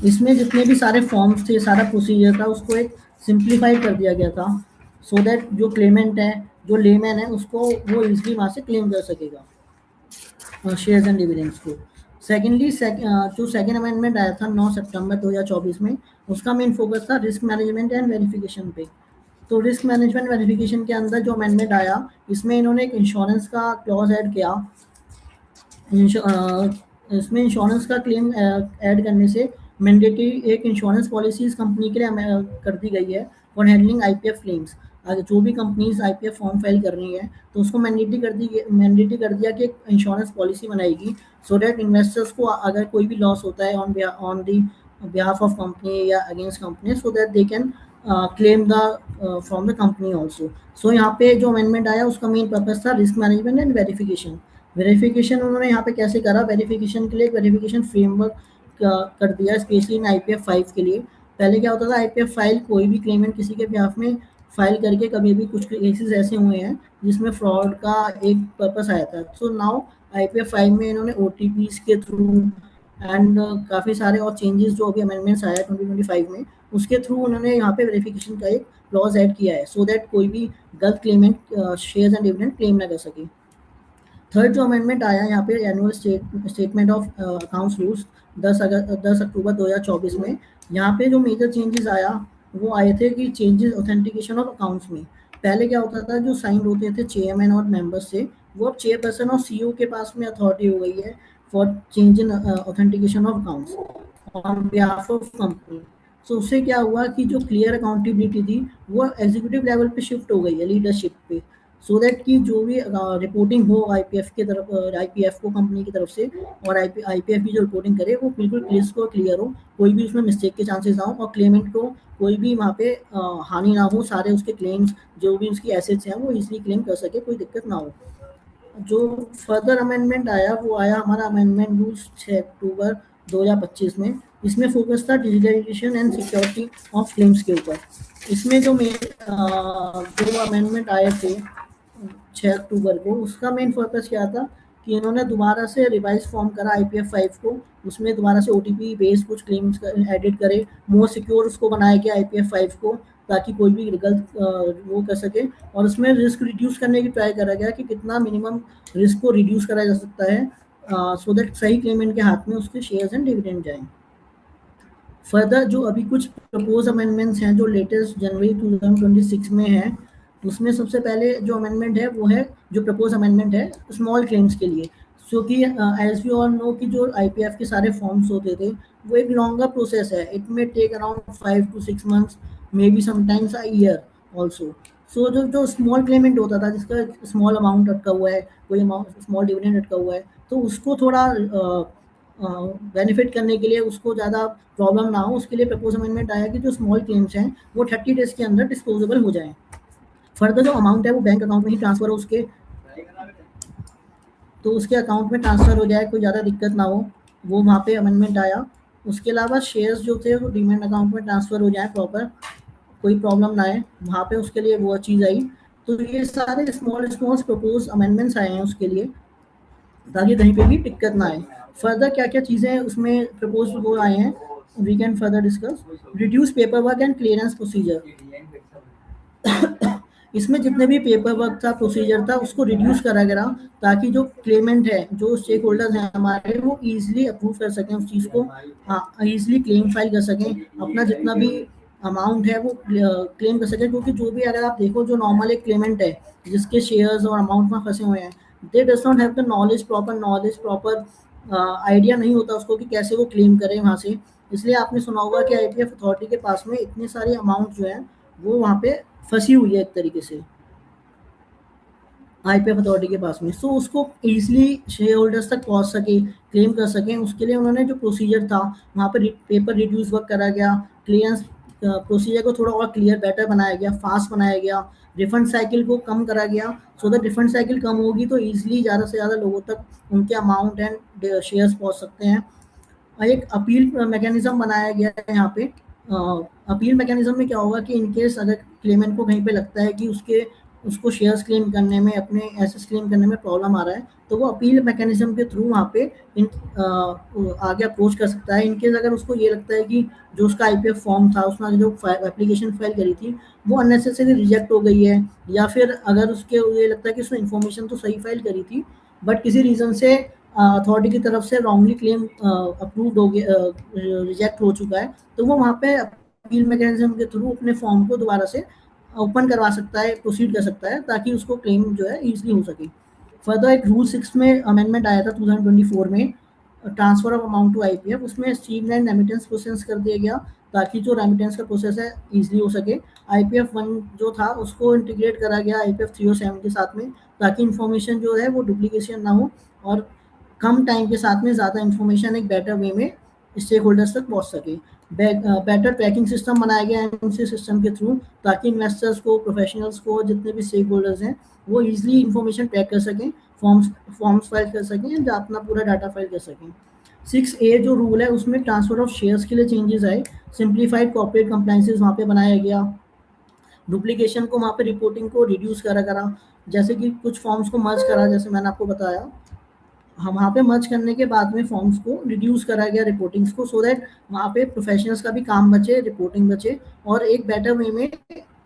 इसमें जितने भी सारे फॉर्म्स थे, सारा प्रोसीजर था, उसको एक सिंप्लीफाई कर दिया गया था, सो दैट जो क्लेमेंट है, जो लेमैन है, उसको वो इजीली वहाँ से क्लेम कर सकेगा शेयर्स एंड डिविडेंड्स को। सेकेंडली जो सेकेंड अमेंडमेंट आया था 9 सितंबर 2024 में, उसका मेन फोकस था रिस्क मैनेजमेंट एंड वेरिफिकेशन पे। तो रिस्क मैनेजमेंट वेरिफिकेशन के अंदर जो अमेंडमेंट आया, इसमें इन्होंने एक इंश्योरेंस का क्लॉज ऐड किया। इसमें इंश्योरेंस का क्लेम ऐड करने से मैंडेटरी एक इंश्योरेंस पॉलिसी इस कंपनी के लिए कर दी गई है फॉर हैंडलिंग IPF क्लेम्स। जो भी कंपनीज IPF फॉर्म फाइल कर रही हैं, तो उसको मैंडेटरी कर दिया कि एक इंश्योरेंस पॉलिसी बनाएगी, सो दैट इन्वेस्टर्स को अगर कोई भी लॉस होता है on the behalf of company या against company, so that they can claim the from the company also. यहाँ पे जो अमेंडमेंट आया उसका मेन पर्पज था risk management and verification. Verification उन्होंने यहाँ पे कैसे करा, वेरिफिकेशन के लिए एक वेरिफिकेशन फ्रेमवर्क कर दिया, स्पेशली इन IPF5 के लिए। पहले क्या होता था, IPF फाइल कोई भी क्लेमेंट किसी के बिहाफ में फाइल करके, कभी भी कुछ केसेस ऐसे हुए हैं जिसमें फ्रॉड का एक पर्पस आया था। नाउ IPF5 में इन्होंने OTPs के थ्रू एंड काफ़ी सारे और चेंजेस जो अभी अमेंडमेंट्स आया 2025 में, उसके थ्रू उन्होंने यहाँ पे वेरिफिकेशन का एक क्लॉज ऐड किया है, सो दैट कोई भी गलत Clement shares and dividend claim ना कर सके। थर्ड जो अमेंडमेंट आया यहाँ पे annual statement of accounts rules 10 अक्टूबर 2024 में, यहाँ पे जो मेजर चेंजेस आया वो आए थे कि चेंजेस ऑथेंटिकेशन ऑफ अकाउंट्स में। पहले क्या होता था, जो साइन होते थे चेयरमैन और मेंबर्स से, वो अब चेयरपर्सन और सीईओ के पास में अथॉरिटी हो गई है for change in authentication of accounts on behalf of company. So उससे क्या हुआ कि जो क्लियर अकाउंटेबिलिटी थी वो एग्जीक्यूटिव लेवल पे शिफ्ट हो गई है, लीडरशिप पे, सो दैट कि जो भी रिपोर्टिंग हो आईपीएफ की तरफ, आईपीएफ को कंपनी की तरफ से, और आईपीएफ की जो रिपोर्टिंग करे वो बिल्कुल क्लियर हो, कोई भी उसमें मिस्टेक के चांसेस ना हो, और क्लेमेंट को कोई भी वहाँ पे हानि ना हो, सारे उसके क्लेम्स जो भी उसकी एसेट्स हैं वो इजीली क्लेम कर सके, कोई दिक्कत ना हो। जो फर्दर अमेंडमेंट आया वो आया हमारा अमेंडमेंट रूल्स 6 अक्टूबर 2025 में। इसमें फोकस था digitalisation and security of claims के ऊपर। इसमें जो जो अमेंडमेंट आए थे 6 अक्टूबर को, उसका मेन पर्पस क्या था कि इन्होंने दोबारा से रिवाइज फॉर्म करा आईपीएफ 5 को, उसमें दोबारा से ओटीपी बेस्ड कुछ क्लेम्स एडिट करे, मोर सिक्योर उसको बनाया गया आईपीएफ 5 को, ताकि कोई भी गलत वो कर सके, और उसमें रिस्क रिड्यूस करने की ट्राई करा गया कि कितना मिनिमम रिस्क को रिड्यूस करा जा सकता है, सो दैट सही क्लेमेंट के हाथ में उसके शेयर्स एंड डिविडेंड जाएं। फर्दर जो अभी कुछ प्रपोज अमेंडमेंट्स हैं जो लेटेस्ट जनवरी 2026 में है, उसमें सबसे पहले जो अमेंडमेंट है वो है, जो प्रपोज अमेंडमेंट है स्मॉल क्लेम्स के लिए। सो कि एज वी ऑल नो कि जो आईपीएफ के सारे फॉर्म्स होते थे वो एक लॉन्गर प्रोसेस है, it may take around 5 to 6 months, may be sometimes a year also. So जो जो स्मॉल क्लेमेंट होता था जिसका स्मॉल अमाउंट अटका हुआ है, कोई अमाउंट स्मॉल डिविडेंड अटका हुआ है, तो उसको थोड़ा बेनिफिट करने के लिए, उसको ज़्यादा प्रॉब्लम ना हो, उसके लिए प्रपोज अमेंडमेंट आया कि जो स्मॉल क्लेम्स हैं वो 30 डेज के अंदर डिस्पोजेबल हो जाएं। फर्दर जो अमाउंट है वो बैंक अकाउंट में ही ट्रांसफर हो उसके, तो उसके अकाउंट में ट्रांसफर हो जाए, कोई ज़्यादा दिक्कत ना हो, वो वहाँ पे अमेंडमेंट आया। उसके अलावा शेयर्स जो थे वो डीमैट अकाउंट में ट्रांसफर हो जाए प्रॉपर, कोई प्रॉब्लम ना आए वहाँ पे, उसके लिए वो चीज़ आई। तो ये सारे स्मॉल स्मॉल प्रपोज अमेंडमेंट्स आए हैं उसके लिए, ताकि कहीं पे भी दिक्कत ना आए। फर्दर क्या क्या चीज़ें उसमें प्रपोज वो आए हैं, we can further discuss. Reduce paper work and clearance procedure, इसमें जितने भी पेपर वर्क था, प्रोसीजर था, उसको रिड्यूस करा गया, ताकि जो क्लेमेंट है, जो स्टेक होल्डर्स हैं हमारे, वो ईजिली अप्रूव कर सकें उस चीज़ को, हाँ ईजिली क्लेम फाइल कर सकें, अपना जितना भी अमाउंट है वो क्लेम कर सकें। क्योंकि जो भी अगर आप देखो जो नॉर्मल एक क्लेमेंट है जिसके शेयर्स और अमाउंट में फंसे हुए हैं, दे does not have the knowledge proper idea नहीं होता उसको कि कैसे वो क्लेम करें वहाँ से। इसलिए आपने सुना होगा कि आईपीएफ अथॉरिटी के पास में इतनी सारी अमाउंट जो है वो वहाँ पे फंसी हुई है एक तरीके से आईपीएफ अथॉरिटी के पास में। सो उसको ईजिली शेयर होल्डर्स तक पहुँच सके, क्लेम कर सकें, उसके लिए उन्होंने जो प्रोसीजर था वहाँ पर पेपर रिड्यूस वर्क करा गया, क्लियरेंस प्रोसीजर को थोड़ा और क्लियर बेटर बनाया गया, फास्ट बनाया गया, रिफंड साइकिल को कम करा गया, सो दैट रिफंड साइकिल कम होगी तो ईजिली ज़्यादा से ज़्यादा लोगों तक उनके अमाउंट एंड शेयर्स पहुँच सकते हैं। एक अपील मैकेनिज्म बनाया गया है यहाँ पे। अपील मैकेनिज्म में क्या होगा कि इनकेस अगर क्लेमेंट को कहीं पे लगता है कि उसको शेयर्स क्लेम करने में, अपने एसेट्स क्लेम करने में प्रॉब्लम आ रहा है, तो वो अपील मैकेनिज्म के थ्रू वहाँ पे आगे अप्रोच कर सकता है। इनकेस अगर उसको ये लगता है कि जो उसका आईपीएफ फॉर्म था, उसने जो एप्लीकेशन फाइल करी थी वो अननेसेसरी रिजेक्ट हो गई है, या फिर अगर उसके ये लगता है कि उसने इन्फॉर्मेशन तो सही फाइल करी थी बट किसी रीज़न से अथॉरिटी की तरफ से रॉन्गली क्लेम अप्रूव्ड हो गया, रिजेक्ट हो चुका है, तो वो वहाँ पे अपील मैकेनिज्म के थ्रू अपने फॉर्म को दोबारा से ओपन करवा सकता है, प्रोसीड कर सकता है, ताकि उसको क्लेम जो है ईजिली हो सके। फर्दर एक रूल 6 में अमेंडमेंट आया था 2024 में, transfer of amount to IPF, उसमें स्ट्रीमलाइन रेमिटेंस प्रोसेस कर दिया गया, ताकि जो रेमिटेंस का प्रोसेस है ईजिली हो सके। आईपीएफ 1 जो था उसको इंटीग्रेट करा गया आईपीएफ 3 और 7 के साथ में, ताकि इन्फॉर्मेशन जो है वो डुप्लीकेशन ना हो, और कम टाइम के साथ में ज़्यादा इन्फॉर्मेशन एक बेटर वे में स्टेक होल्डर्स तक पहुँच सके। बेटर ट्रैकिंग सिस्टम बनाया गया एमसी सिस्टम के थ्रू, ताकि इन्वेस्टर्स को, प्रोफेशनल्स को, जितने भी स्टेक होल्डर्स हैं वो ईजिली इन्फॉर्मेशन ट्रैक कर सकें, फॉर्म्स फाइल कर सकें, या अपना पूरा डाटा फाइल कर सकें। 6A जो रूल है उसमें ट्रांसफर ऑफ शेयर्स के लिए चेंजेस आए, सिंप्लीफाइड कॉर्पोरेट कंप्लाइंसेस वहाँ पे बनाया गया, डुप्लीकेशन को वहाँ पे रिपोर्टिंग को रिड्यूस करा जैसे कि कुछ फॉर्म्स को मर्ज करा, जैसे मैंने आपको बताया, हम वहाँ पे मर्ज करने के बाद में फॉर्म्स को रिड्यूस करा गया रिपोर्टिंग्स को, सो दैट वहाँ पे प्रोफेशनल्स का भी काम बचे, रिपोर्टिंग बचे और एक बेटर वे में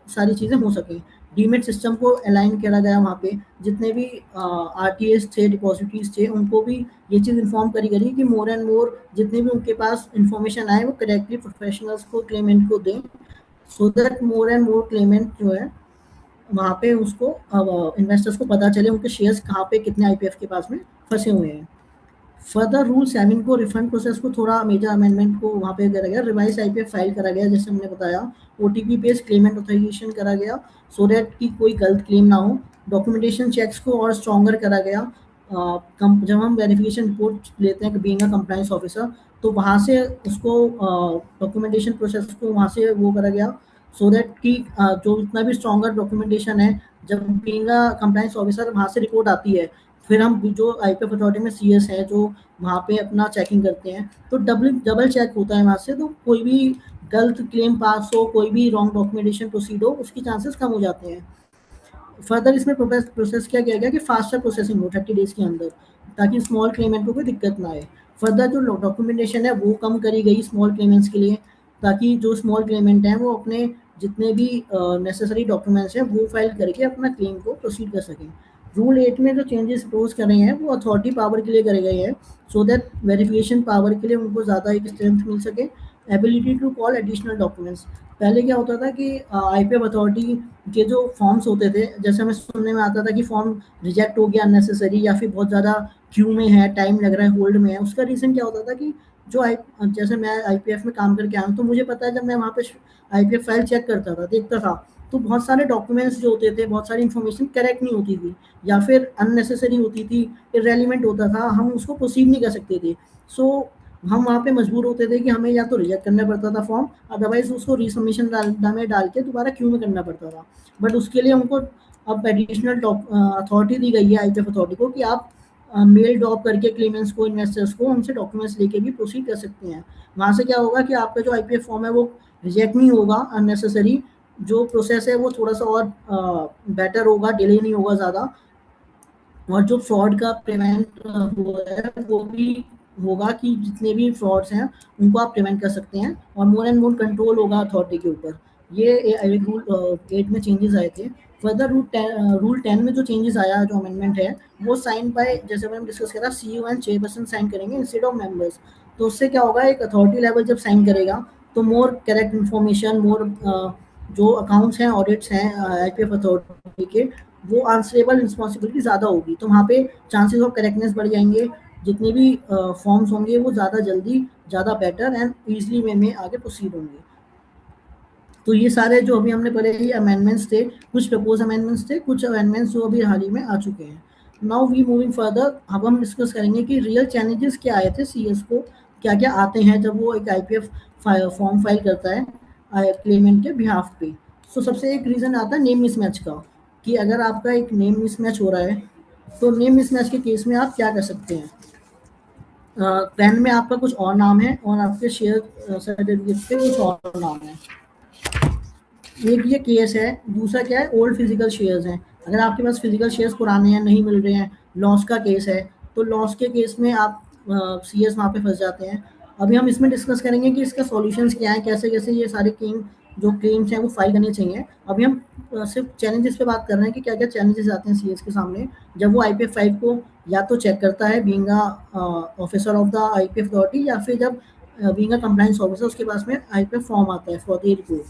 सारी चीज़ें हो सकें। डीमेट सिस्टम को अलाइन करा गया, वहाँ पे जितने भी आरटीएस थे, डिपॉजिटरीज थे, उनको भी ये चीज़ इन्फॉर्म करी गई कि मोर एंड मोर जितने भी उनके पास इंफॉर्मेशन आए वो करेक्टली प्रोफेशनल्स को, क्लेमेंट को दें, so that more and more Clement जो है वहाँ पे उसको इन्वेस्टर्स को पता चले उनके शेयर्स कहाँ पे कितने आईपीएफ के पास में फंसे हुए हैं। फर्दर रूल 7 को रिफंड प्रोसेस को थोड़ा मेजर अमेंडमेंट को वहाँ पे करा गया, रिवाइज आईपीएफ फाइल करा गया, जैसे हमने बताया ओटीपी बेस्ड क्लेमेंट ऑथराइजेशन करा गया, सो दैट कि कोई गलत क्लेम ना हो। डॉक्यूमेंटेशन चेक्स को और स्ट्रॉन्गर करा गया। जब हम वेरिफिकेशन रिपोर्ट लेते हैं बीइंग अ कंप्लायंस ऑफिसर, तो वहाँ से उसको डॉक्यूमेंटेशन प्रोसेस को वहाँ से वो करा गया, सो दैट कि जो जितना भी स्ट्रॉन्गर डॉक्यूमेंटेशन है, जब बीइंग अ कंप्लायंस ऑफिसर वहाँ से रिपोर्ट आती है, फिर हम जो आईपीएफ अथॉरिटी में सीएस है जो वहाँ पे अपना चेकिंग करते हैं, तो डबल डबल चेक होता है वहाँ से, तो कोई भी गलत क्लेम पास हो, कोई भी रॉन्ग डॉक्यूमेंटेशन प्रोसीड हो, उसकी चांसेस कम हो जाते हैं। फर्दर इसमें प्रोसेस क्या किया गया कि फास्टर प्रोसेसिंग हो 30 डेज के अंदर, ताकि स्मॉल क्लेमेंट को कोई दिक्कत ना आए। फर्दर जो डॉक्यूमेंटेशन है वो कम करी गई स्मॉल क्लेमेंट्स के लिए, ताकि जो स्मॉल क्लेमेंट हैं वो अपने जितने भी नेसेसरी डॉक्यूमेंट्स हैं वो फाइल करके अपना क्लेम को प्रोसीड कर सकें। रूल 8 में जो चेंजेस प्रपोज कर रहे हैं वो अथॉरिटी पावर के लिए करे गए हैं, सो दैट वेरिफिकेशन पावर के लिए उनको ज़्यादा एक स्ट्रेंथ मिल सके। Ability to call additional documents, पहले क्या होता था कि आईपीएफ अथॉरिटी के जो फॉर्म्स होते थे, जैसे हमें सुनने में आता था कि फॉर्म रिजेक्ट हो गया अननेसेसरी, या फिर बहुत ज़्यादा क्यू में है, टाइम लग रहा है, होल्ड में है, उसका रीज़न क्या होता था कि जो आई जैसे मैं आईपीएफ में काम करके आया हूँ, तो मुझे पता है जब मैं वहाँ पे आईपीएफ फाइल चेक करता था, देखता था, तो बहुत सारे डॉक्यूमेंट्स जो होते थे, बहुत सारी इन्फॉर्मेशन करेक्ट नहीं होती थी, या फिर अननेसेसरी होती थी, इरेलीवेंट होता था, हम उसको प्रोसीड नहीं कर सकते थे। सो हम वहाँ पे मजबूर होते थे कि हमें या तो रिजेक्ट करना पड़ता था फॉर्म, अदरवाइज उसको रीसबमिशन में डाल के दोबारा क्यू में करना पड़ता था। बट उसके लिए उनको अब एडिशनल अथॉरिटी दी गई है आईपीएफ अथॉरिटी को कि आप मेल ड्रॉप करके क्लेमेंट्स को, इन्वेस्टर्स को उनसे डॉक्यूमेंट्स लेके भी प्रोसीड कर सकते हैं। वहाँ से क्या होगा कि आपका जो आईपीएफ फॉर्म है वो रिजेक्ट नहीं होगा अननेसेसरी, जो प्रोसेस है वो थोड़ा सा और बेटर होगा, डिले नहीं होगा ज़्यादा, और जो फ्रॉड का प्रिवेंट हुआ है वो भी होगा कि जितने भी फ्रॉड्स हैं उनको आप प्रिवेंट कर सकते हैं, और मोर एंड मोर कंट्रोल होगा अथॉरिटी के ऊपर। ये रूल 8 में चेंजेस आए थे। फर्दर रूल 10 में जो चेंजेस आया, जो अमेंडमेंट है, वो साइन बाय, जैसे मैंने डिस्कस करा, सीईओ एंड चेयरपर्सन साइन करेंगे इंस्टेड ऑफ मेंबर्स। तो उससे क्या होगा, एक अथॉरिटी लेवल जब साइन करेगा तो मोर करेक्ट इन्फॉर्मेशन, मोर जो अकाउंट्स हैं, ऑडिट्स हैं आईपीएफ अथॉरिटी के, वो आंसरेबल रिस्पॉन्सिबिलिटी ज़्यादा होगी, तो वहाँ पे चांसेस ऑफ करेक्टनेस बढ़ जाएंगे, जितने भी फॉर्म्स होंगे वो ज़्यादा जल्दी, ज़्यादा बेटर एंड ईजिली वे में आगे प्रोसीड होंगे। तो ये सारे जो अभी हमने पढ़े ये अमेंडमेंट्स थे, कुछ प्रपोज अमेंडमेंट्स थे, कुछ अमेंडमेंट्स जो अभी हाल ही में आ चुके हैं। नाउ वी मूविंग फर्दर, अब हम डिस्कस करेंगे कि रियल चैलेंजेस क्या आए थे सीएस को, क्या क्या आते हैं जब वो एक आईपीएफ फॉर्म फाइल करता है क्लेमेंट के बिहाफ पे। सो सबसे एक रीज़न आता है नेम मिसमैच का, कि अगर आपका एक नेम मिसमैच हो रहा है, तो नेम मिसमैच के केस में आप क्या कर सकते हैं। पैन में आपका कुछ और नाम है और आपके शेयर सर्टिफिकेट पे कुछ और नाम है, एक ये केस है। दूसरा क्या है, ओल्ड फिजिकल शेयर्स हैं, अगर आपके पास फिजिकल शेयर्स पुराने हैं, नहीं मिल रहे हैं, लॉस का केस है, तो लॉस के केस में आप सीएस वहाँ पे फंस जाते हैं। अभी हम इसमें डिस्कस करेंगे कि इसका सॉल्यूशंस क्या है, कैसे कैसे ये सारे क्लेम्स हैं वो फाइल करने चाहिए। अभी हम सिर्फ चैलेंजेस पे बात कर रहे हैं कि क्या क्या चैलेंजेस आते हैं सीएस के सामने जब वो आईपीएफ फाइल को या तो चेक करता है being officer of the IPF authority, या फिर जब बीइंग अ कंप्लायंस ऑफिसर उसके पास में आईपीएफ फॉर्म आता है for the report.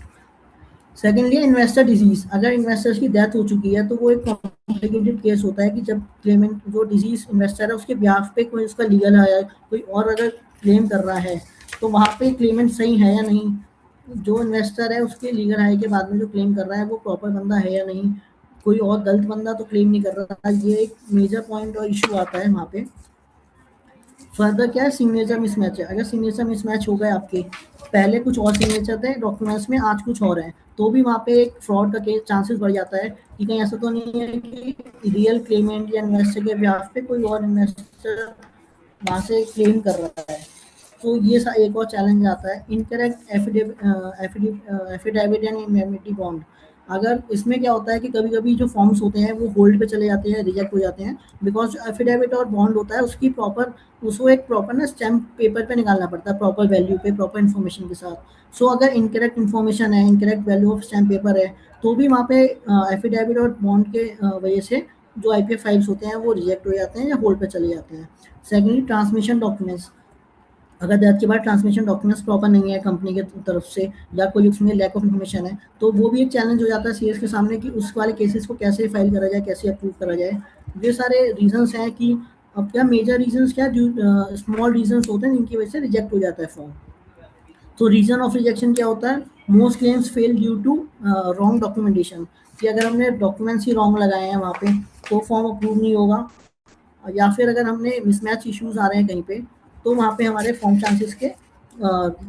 Secondly investor disease, अगर इन्वेस्टर्स की डेथ हो चुकी है तो वो एक कॉम्प्लिकेटेड केस होता है कि जब क्लेमेंट जो डिजीज इन्वेस्टर है उसके ब्याह पे कोई उसका लीगल है, कोई और अगर क्लेम कर रहा है, तो वहाँ पे क्लेमेंट सही है या नहीं, जो इन्वेस्टर है उसके लीगल हाई के बाद में जो क्लेम कर रहा है वो प्रॉपर बंदा है या नहीं, कोई और गलत बंदा तो क्लेम नहीं कर रहा, ये एक मेजर पॉइंट और इशू आता है वहाँ पे। फर्दर क्या है, सिग्नेचर मिसमैच है, अगर सिग्नेचर मिसमैच हो गए आपके, पहले कुछ और सिग्नेचर थे डॉक्यूमेंट्स में, आज कुछ और है, तो भी वहाँ पे एक फ्रॉड का केस चांसेस बढ़ जाता है कि कहीं ऐसा तो नहीं है कि रियल क्लेमेंट या इन्वेस्टर के ब्याह पे कोई और इन्वेस्टर वहाँ से क्लेम कर रहा है। तो ये एक और चैलेंज आता है। इनकरेक्ट एफिडेविट एंड इनडेमिनिटी बॉन्ड, अगर इसमें क्या होता है कि कभी-कभी जो फॉर्म्स होते हैं वो होल्ड पे चले जाते हैं, रिजेक्ट हो जाते हैं, बिकॉज़ जो एफिडेविट और बॉन्ड होता है उसकी प्रॉपर उसको एक प्रॉपर ना स्टैम्प पेपर पे निकालना पड़ता है, प्रॉपर वैल्यू पे, प्रॉपर इन्फॉर्मेशन के साथ। सो अगर इनकरेक्ट इन्फॉर्मेशन है, incorrect value of stamp paper है, तो भी वहाँ पे एफिडेविट और बॉन्ड के वजह से जो आईपीएफ फाइल्स होते हैं वो रिजेक्ट हो जाते हैं या होल्ड पे चले जाते हैं। सेकेंडली ट्रांसमिशन डॉक्यूमेंट्स, अगर डेथ के बाद ट्रांसमिशन डॉक्यूमेंट्स प्रॉपर नहीं है कंपनी के तरफ से या कोई उसमें लैक ऑफ इन्फॉर्मेशन है, तो वो भी एक चैलेंज हो जाता है सीएस के सामने कि उस वाले केसेस को कैसे फाइल करा जाए, कैसे अप्रूव करा जाए। ये सारे रीजंस हैं कि अब क्या मेजर रीजंस क्या स्मॉल रीजंस होते हैं जिनकी वजह से रिजेक्ट हो जाता है फॉर्म। तो रीजन ऑफ रिजेक्शन क्या होता है? Most claims fail due to wrong documentation, कि अगर हमने डॉक्यूमेंट्स ही रॉन्ग लगाए हैं वहाँ पे तो फॉर्म अप्रूव नहीं होगा, या फिर अगर हमने मिसमैच इश्यूज आ रहे हैं कहीं पे तो वहाँ पे हमारे फॉर्म चांसेस के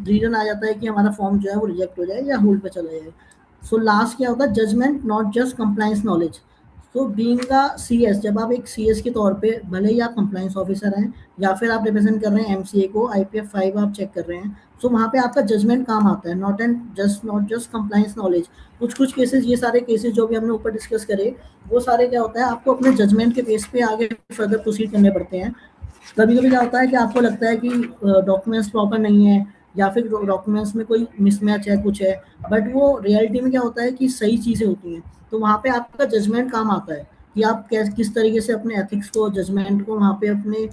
रीजन आ जाता है कि हमारा फॉर्म जो है वो रिजेक्ट हो जाए या होल्ड पे चला जाए। सो लास्ट क्या होता है? Judgement not just compliance knowledge. So being a CS, जब आप एक सीएस के तौर पे भले ही आप कंप्लायंस ऑफिसर हैं या फिर आप रिप्रेजेंट कर रहे हैं एमसीए को, आईपीएफ 5 आप चेक कर रहे हैं, सो वहाँ पे आपका जजमेंट काम आता है, नॉट जस्ट कंप्लायंस नॉलेज। कुछ कुछ केसेस, ये सारे केसेस जो भी हमने ऊपर डिस्कस करे, वो सारे क्या होता है आपको अपने जजमेंट के बेस पे आगे फर्दर प्रोसीड करने पड़ते हैं। कभी कभी क्या होता है कि आपको लगता है कि डॉक्यूमेंट्स प्रॉपर नहीं है या फिर डॉक्यूमेंट्स में कोई मिसमैच है, कुछ है, बट वो रियलिटी में क्या होता है कि सही चीज़ें होती हैं। तो वहाँ पे आपका जजमेंट काम आता है कि आप किस तरीके से अपने एथिक्स को, जजमेंट को वहाँ पे अपने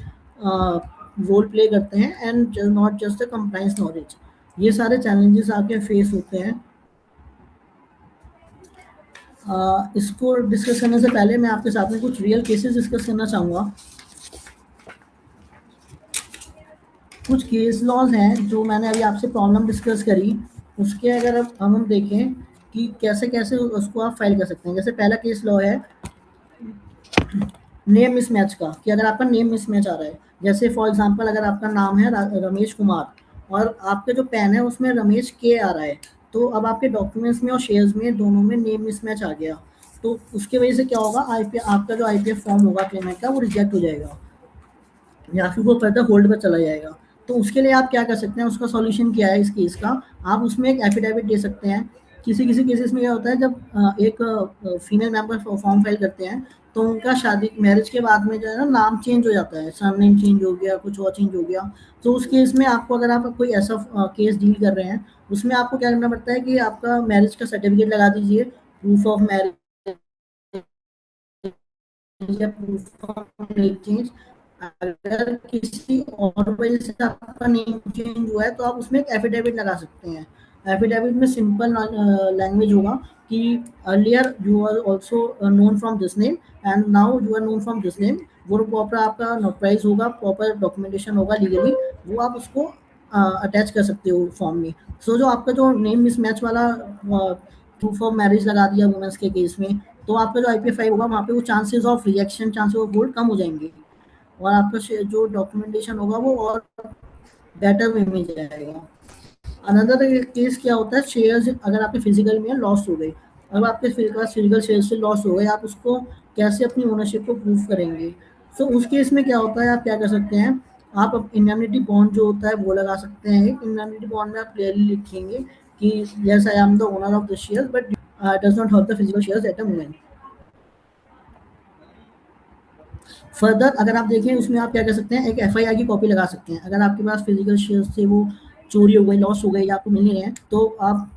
रोल प्ले करते हैं, and not just the compliance knowledge. ये सारे चैलेंजेस आपके फेस होते हैं। इसको डिस्कस करने से पहले मैं आपके साथ में कुछ रियल केसेस डिस्कस करना चाहूँगा। कुछ केस लॉज हैं जो मैंने अभी आपसे प्रॉब्लम डिस्कस करी, उसके अगर अब हम देखें कि कैसे कैसे उसको आप फाइल कर सकते हैं। जैसे पहला केस लॉ है नेम मिसमैच का, कि अगर आपका नेम मिसमैच आ रहा है, जैसे फॉर एग्जांपल अगर आपका नाम है रमेश कुमार और आपके जो पेन है उसमें रमेश के आ रहा है, तो अब आपके डॉक्यूमेंट्स में और शेयर्स में दोनों में नेम मिसमैच आ गया, तो उसकी वजह से क्या होगा, आईपी आपका जो आईपीएफ फॉर्म होगा क्लेमेंट का वो रिजेक्ट हो जाएगा या फिर वो फर्दर होल्ड पर चला जाएगा। तो उसके लिए आप क्या कर सकते हैं, उसका सॉल्यूशन क्या है इस केस का? आप उसमें एक एफिडेविट दे सकते हैं। किसी किसी केसेस में क्या होता है, जब एक फीमेल मेंबर फॉर्म फाइल करते हैं तो उनका शादी मैरिज के बाद में जो है ना नाम चेंज हो जाता है, सरनेम चेंज हो गया, कुछ और चेंज हो गया। तो उस केस में आपको, अगर आप कोई ऐसा केस डील कर रहे हैं, उसमें आपको क्या करना पड़ता है कि आपका मैरिज का सर्टिफिकेट लगा दीजिए, प्रूफ ऑफ मैरिज या प्रूफ ऑफ नेम चेंज। अगर किसी और वजह से आपका नेम चेंज हुआ है तो आप उसमें एक एफिडेविट लगा सकते हैं। एफिडेविट में सिंपल लैंग्वेज होगा कि earlier you are also known from this name and now you are known from this name. वो प्रॉपर आपका नोटराइज होगा, प्रॉपर डॉक्यूमेंटेशन होगा लीगली, वो आप उसको अटैच कर सकते हो फॉर्म में। सो जो आपका जो नेम मिसमैच वाला प्रूफ ऑफ मैरिज लगा दिया वुमेन्स के केस में, तो आपका जो आईपीएफ 5 होगा वहाँ पे वो chances of rejection, chances of hold कम हो जाएंगे और आपका जो डॉक्यूमेंटेशन होगा वो और बेटर वे में जाएगा। अनदर केस क्या होता है, शेयर्स अगर आपके फिजिकल में लॉस हो गए, अगर आपके फिजिकल शेयर से लॉस हो गए, आप उसको कैसे अपनी ओनरशिप को प्रूव करेंगे? सो उस केस में क्या होता है, आप क्या कर सकते हैं, आप इंडेमनिटी बॉन्ड जो होता है वो लगा सकते हैं। इंडेमनिटी बॉन्ड में आप क्लियरली लिखेंगे कि yes I am the owner of the share but does not hurt the physical shares at a moment. Further अगर आप देखें उसमें आप क्या कर सकते हैं, एक एफआईआर की कॉपी लगा सकते हैं। अगर आपके पास फिजिकल शेयर से वो चोरी हो गई, लॉस हो गई या आपको मिल नहीं रहे हैं, तो आप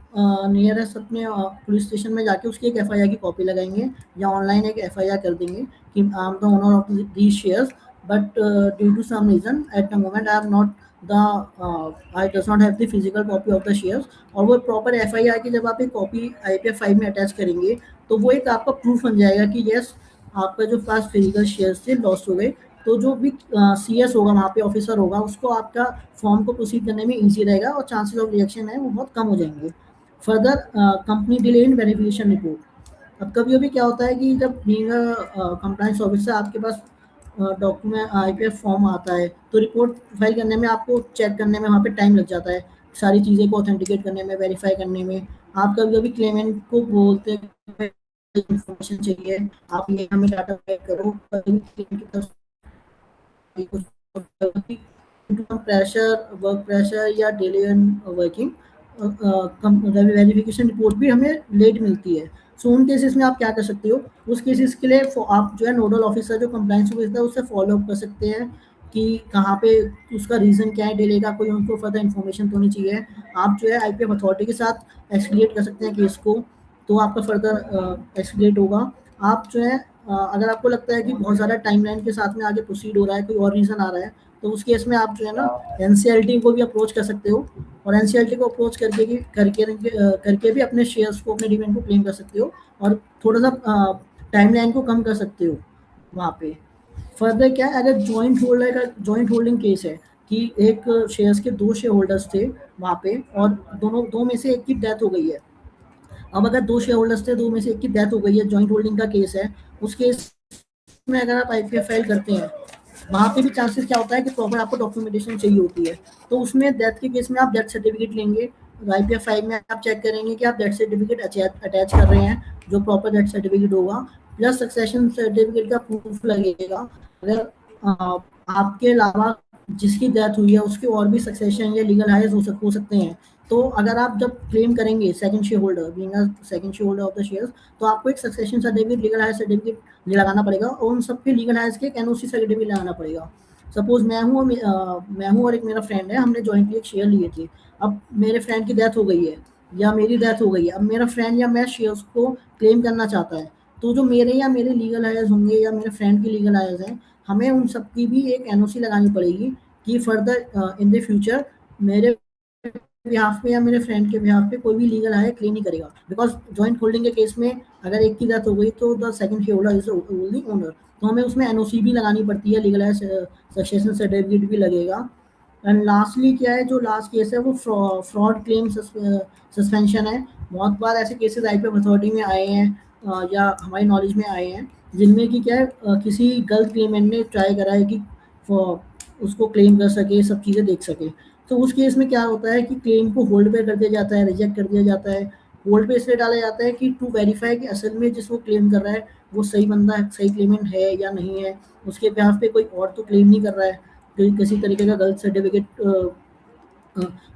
नियरेस्ट अपने पुलिस स्टेशन में जाके उसकी एक एफआईआर की कॉपी लगाएंगे या ऑनलाइन एक एफआईआर कर देंगे कि I am the owner of these shares but due to some reason at the moment I am not the I does not have the physical copy of the shares. और वो proper FIR की जब आप एक copy IPF 5 में attach करेंगे तो वो एक आपका प्रूफ बन जाएगा कि यस आपका जो पास फिजिकल शेयर से लॉस हो गए। तो जो भी सीएस होगा वहाँ पे ऑफिसर होगा उसको आपका फॉर्म को प्रोसीड करने में ईजी रहेगा और चांसेस ऑफ रिजेक्शन है वो बहुत कम हो जाएंगे। Further company delay in verification report. अब कभी कभी क्या होता है कि जब बीइंग कंप्लाइंस ऑफिसर आपके पास डॉक्यूमेंट आईपीएफ फॉर्म आता है तो रिपोर्ट फाइल करने में आपको चेक करने में वहाँ पे टाइम लग जाता है, सारी चीज़ें को ऑथेंटिकेट करने में, वेरीफाई करने में। आप कभी कभी क्लेमेंट को बोलते हैं इन्फॉर्मेशन चाहिए, आप ये हमें डाटा पैक करो, प्रेशर, वर्क प्रेशर या delay in working, verification report भी हमें लेट मिलती है। सो उन केसेस में आप क्या कर सकते हो, उस केसेस के लिए आप जो है नोडल ऑफिसर जो कंप्लाइंस ऑफिसर है उससे फॉलो अप कर सकते हैं कि कहाँ पे उसका रीज़न क्या है डिले का, कोई उनको फर्दर इन्फॉर्मेशन तो होनी चाहिए। आप जो है आईपीएफ अथॉरिटी के साथ एस्केलेट कर सकते हैं केस को, तो आपका फर्दर एस्केलेट होगा। आप जो है अगर आपको लगता है कि बहुत ज़्यादा टाइमलाइन के साथ में आगे प्रोसीड हो रहा है, कोई और रीज़न आ रहा है, तो उस केस में आप जो है ना एनसीएलटी को भी अप्रोच कर सकते हो, और एनसीएलटी को अप्रोच करके भी अपने शेयर्स को, अपने डिविडेंड को क्लेम कर सकते हो, और थोड़ा सा टाइमलाइन को कम कर सकते हो वहाँ पे। फर्दर क्या है, अगर जॉइंट होल्डिंग केस है कि एक शेयर्स के 2 शेयर होल्डर्स थे वहाँ पे, और दोनों 2 में से एक की डेथ हो गई है। अब अगर 2 शेयर होल्डर्स थे, 2 में से एक की डेथ हो गई है, जॉइंट होल्डिंग का केस है, उस केस में अगर आप आईपीएफ फाइल करते हैं, वहाँ पे भी चांसेस क्या होता है कि प्रॉपर आपको डॉक्यूमेंटेशन चाहिए होती है। तो उसमें डेथ के केस में आप डेथ सर्टिफिकेट लेंगे, आईपीएफ फाइल में आप चेक करेंगे कि आप डेथ सर्टिफिकेट अटैच कर रहे हैं, जो प्रॉपर डेथ सर्टिफिकेट होगा, प्लस सक्सेशन सर्टिफिकेट का प्रूफ लगेगा। अगर आपके अलावा जिसकी डेथ हुई है उसके और भी सक्सेशन या लीगल हायर्स हो सकते हैं। तो अगर आप जब क्लेम करेंगे second share holder, being a second share holder of the shares, तो आपको एक succession certificate, legal higher certificate लगाना पड़ेगा, और उन सबके लीगल हायर्स के एक एनओसी सर्टिफिकेट लगाना पड़ेगा। सपोज मैं हूँ और एक मेरा फ्रेंड है, हमने जॉइंटली एक शेयर लिए थे। अब मेरे फ्रेंड की डेथ हो गई है या मेरी डेथ हो गई है, अब मेरा फ्रेंड या मैं शेयर्स को क्लेम करना चाहता है, तो जो मेरे लीगल हायर्स होंगे या मेरे फ्रेंड की लीगल हायर्स हैं, हमें उन सबकी भी एक एनओसी लगानी पड़ेगी कि फर्दर इन द फ्यूचर मेरे बिहाफ पे या मेरे फ्रेंड के बिहाफ पे कोई भी लीगल हायर क्लेम नहीं करेगा। बिकॉज जॉइंट होल्डिंग के केस में अगर एक की डेथ हो गई तो the second share holder is only owner, तो हमें उसमें एनओसी भी लगानी पड़ती है, लीगल हायर सक्सेशन सर्टिफिकेट भी लगेगा। एंड लास्टली क्या है, जो लास्ट केस है वो फ्रॉड क्लेम सस्पेंशन है। बहुत बार ऐसे केसेस आईपीएफ अथॉरिटी में आए हैं, या हमारी नॉलेज में आए हैं, जिनमें कि क्या है, किसी गलत क्लेमेंट ने ट्राई करा है कि उसको क्लेम कर सके, सब चीज़ें देख सके। तो उस केस में क्या होता है कि क्लेम को होल्ड पे कर दिया जाता है, रिजेक्ट कर दिया जाता है। होल्ड पे इसलिए डाला जाता है कि टू वेरीफाई कि असल में जिसको क्लेम कर रहा है वो सही बंदा, सही क्लेमेंट है या नहीं है, उसके बिहाफ पे कोई और तो क्लेम नहीं कर रहा है, किसी तरीके का गलत सर्टिफिकेट।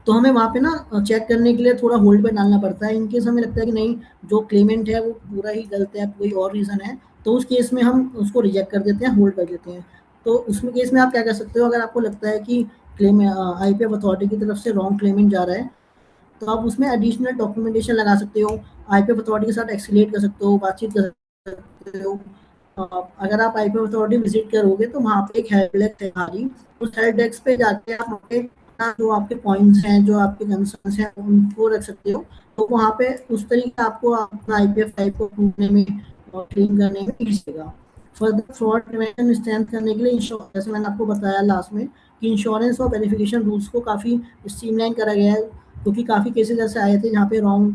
तो हमें वहाँ पे ना चेक करने के लिए थोड़ा होल्ड पे डालना पड़ता है। इनकेस हमें लगता है कि नहीं, जो क्लेमेंट है वो पूरा ही गलत है, कोई और रीज़न है, तो उस केस में हम उसको रिजेक्ट कर देते हैं, होल्ड कर देते हैं। तो उसमें केस में आप क्या कर सकते हो, अगर आपको लगता है कि क्लेम आईपीएफ अथॉरिटी की तरफ से रॉन्ग क्लेमेंट जा रहा है, तो आप उसमें एडिशनल डॉक्यूमेंटेशन लगा सकते हो, आईपीएफ अथॉरिटी के साथ एक्सलेट कर सकते हो, बातचीत कर सकते हो। अगर आप आईपीएफ अथॉरिटी विजिट करोगे तो वहाँ पे एक हेल्प डेस्क है हमारी, उस हेल्प डेस्क पे जाके आप वहाँ पे जो आपके पॉइंट्स हैं, जो आपके कंसर्न्स हैं, उनको रख सकते हो। तो वहाँ पे उस तरीके आपको अपना आईपीएफ टाइप को ढूंढने में और क्लेम करने में ईजी रहेगा। फर्दर फ्रॉड प्रिवेंशन स्ट्रेंथ करने के लिए जैसे मैंने आपको बताया लास्ट में कि इंश्योरेंस और वेरिफिकेशन रूल्स को काफ़ी स्ट्रीमलाइन करा गया है, क्योंकि काफ़ी केसेस ऐसे आए थे जहाँ पे रॉन्ग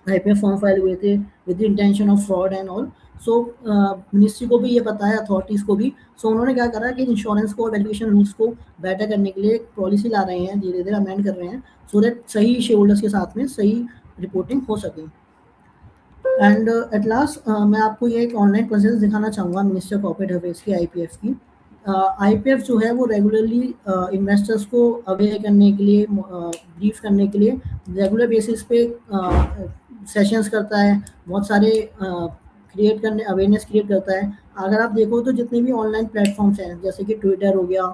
आईपीएफ फॉर्म फाइल हुए थे with the intention of fraud and all. So ministry को भी ये पता है, अथॉरिटीज़ को भी। सो उन्होंने क्या करा कि इंश्योरेंस को, वेरिफिकेशन रूल्स को बेटर करने के लिए एक पॉलिसी ला रहे हैं, धीरे धीरे अमेंड कर रहे हैं, सो दैट सही शेयर होल्डर्स के साथ में सही रिपोर्टिंग हो सके। एंड एट लास्ट मैं आपको ये एक ऑनलाइन प्रोसेस दिखाना चाहूँगा मिनिस्ट्री ऑफ कॉर्पोरेट अफेयर्स की, आईपीएफ की। आईपीएफ जो है वो रेगुलरली इन्वेस्टर्स को अवेयर करने के लिए, ब्रीफ करने के लिए रेगुलर बेसिस पे सेशंस करता है, बहुत सारे क्रिएट करने, अवेयरनेस क्रिएट करता है। अगर आप देखो तो जितने भी ऑनलाइन प्लेटफॉर्म्स हैं, जैसे कि ट्विटर हो गया,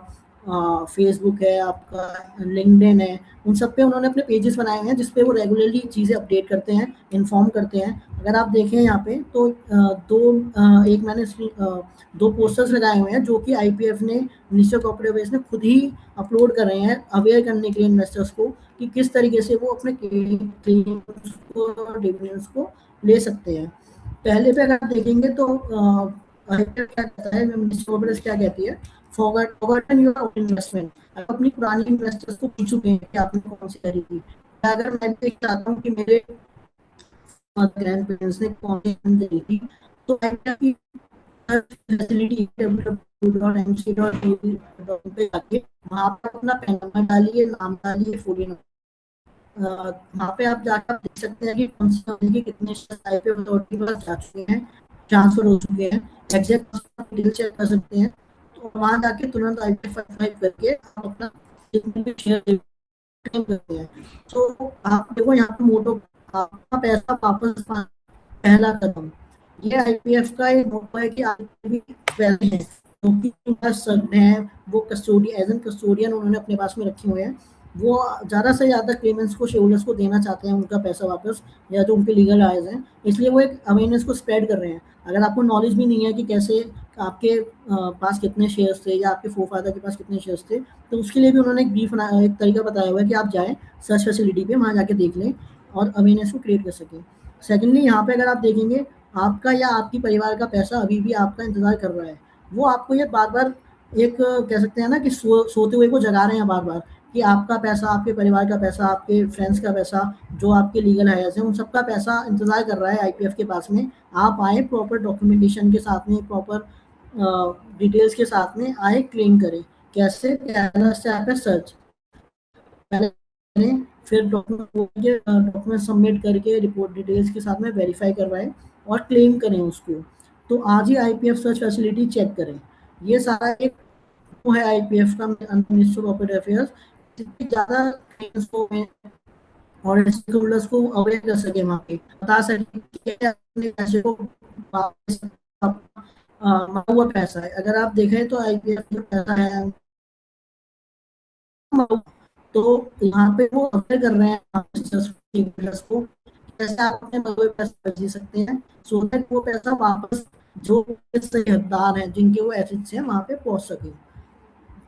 फेसबुक है आपका, लिंक्डइन है, उन सब पे उन्होंने अपने पेजेस बनाए हुए हैं जिस पे वो रेगुलरली चीज़ें अपडेट करते हैं, इन्फॉर्म करते हैं। अगर आप देखें यहाँ पे तो एक मैंने 2 पोस्टर्स लगाए हुए हैं जो कि आईपीएफ ने, मिनिस्टर कॉर्पोरेट अफेयर्स ने खुद ही अपलोड कर रहे हैं, अवेयर करने के लिए इन्वेस्टर्स को कि किस तरीके से वो अपने क्लेम्स को और डिविडेंड्स को ले सकते हैं। पहले पे अगर आप देखेंगे तो आईपीएफ क्या कहता है, मिनिस्टर कॉर्पोरेट क्या कहती है, फॉरगॉटन योर ओल्ड इन्वेस्टमेंट। आप अपनी पुरानी इन्वेस्टर्स को पूछ चुके हैं कि आपने कौन सी करी थी। अगर मैं देख चाहता हूँ कि मेरे ग्रैंड पेरेंट्स ने कौन सी करी थी, तो की फैसिलिटी www.mc.edu पे जाके वहाँ पर अपना पैन नंबर डालिए, नाम डालिए, फुल वहाँ पे आप जाकर आप देख सकते हैं कि कौन सी कंपनी के कितने शेयर आईपीओ अथॉरिटी के पास जा चुके हैं, ट्रांसफर हो चुके हैं, एग्जैक्ट डिटेल चेक कर सकते हैं। तो वहाँ जाके तुरंत आईपीओ फाइल करके आप अपना जितने भी शेयर क्लेम करते हैं। तो आप देखो यहाँ पे मोटो, आपका पैसा वापस पाना पहला कदम। ये आईपीएफ का एक मोटो है कि आप भी वैसे हैं क्योंकि उनका सब है, वो कस्टोडियन एज एन कस्टोडियन उन्होंने अपने पास में रखे हुए हैं। वो ज़्यादा से ज़्यादा क्लेमेंट्स को, शेयरहोल्डर्स को देना चाहते हैं उनका पैसा वापस, या जो उनके लीगल आयज हैं, इसलिए वो एक अवेयरनेस को स्प्रेड कर रहे हैं। अगर आपको नॉलेज भी नहीं है कि कैसे आपके पास कितने शेयर्स थे या आपके फोरफादर के पास कितने शेयर्स थे, तो उसके लिए भी उन्होंने एक ब्रीफ एक तरीका बताया हुआ है कि आप जाएँ सर्च फैसिलिटी पे, वहाँ जाके देख लें और अवेयरनेस को क्रिएट कर सकें। सेकेंडली यहाँ पे अगर आप देखेंगे, आपका या आपकी परिवार का पैसा अभी भी आपका इंतज़ार कर रहा है। वो आपको ये बार-बार एक कह सकते हैं ना कि सोते हुए को जगा रहे हैं बार-बार, कि आपका पैसा, आपके परिवार का पैसा, आपके फ्रेंड्स का पैसा, जो आपके लीगल हायर्स हैं, उन सबका पैसा इंतज़ार कर रहा है आईपीएफ के पास में। आप आएँ प्रॉपर डॉक्यूमेंटेशन के साथ में, प्रॉपर डिटेल्स के साथ में आए, क्लेम करें। कैसे? पहला स्टेप है सर्च। पहले करें, फिर डॉक्यूमेंट सबमिट करके रिपोर्ट डिटेल्स के साथ में वेरीफाई करवाएं और क्लेम करें उसको। तो आज ही आईपीएफ सर्च फैसिलिटी चेक करें। ये सारा एक वो है आईपीएफ का, मिनिस्ट्री ऑफ कॉर्पोरेट अफेयर्स, जितनी ज़्यादा क्लेम्स को और स्टेकहोल्डर्स को अवेयर कर सके, वहाँ पे बता सके कि अपने पैसे को वापस, मरा हुआ पैसा है। अगर आप देखें तो आईपीएफ जो पैसा है, तो यहाँ पे वो अवेयर कर रहे हैं स्टेकहोल्डर्स को, कैसे आप अपने मरे हुए पैसे बचा सकते हैं, सो दैट वो पैसा वापस जो सही हकदार हैं, जिनके वो एसेट्स हैं, वहाँ पे पहुँच सके।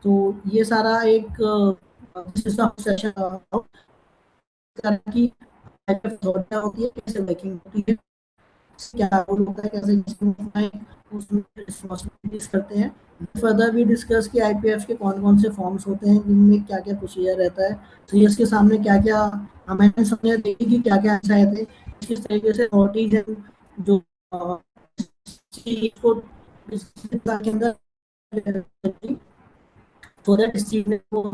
तो ये सारा एक सेशन की होती है, कैसे वर्किंग होती है, क्या रोल होता है, कैसे उसमें रिस्पॉन्सिबिलिटीज करते हैं। फर्दर भी डिस्कस कि आईपीएफ के कौन कौन से फॉर्म्स होते हैं, जिनमें क्या क्या प्रोसीजर रहता है, सीएस के सामने क्या क्या अमेंडमेंट्स हमने देखी कि क्या क्या ऐसा है थे, किस तरीके से अथॉरिटीज हैं जो को के अंदर, सो दैट इस चीज में वो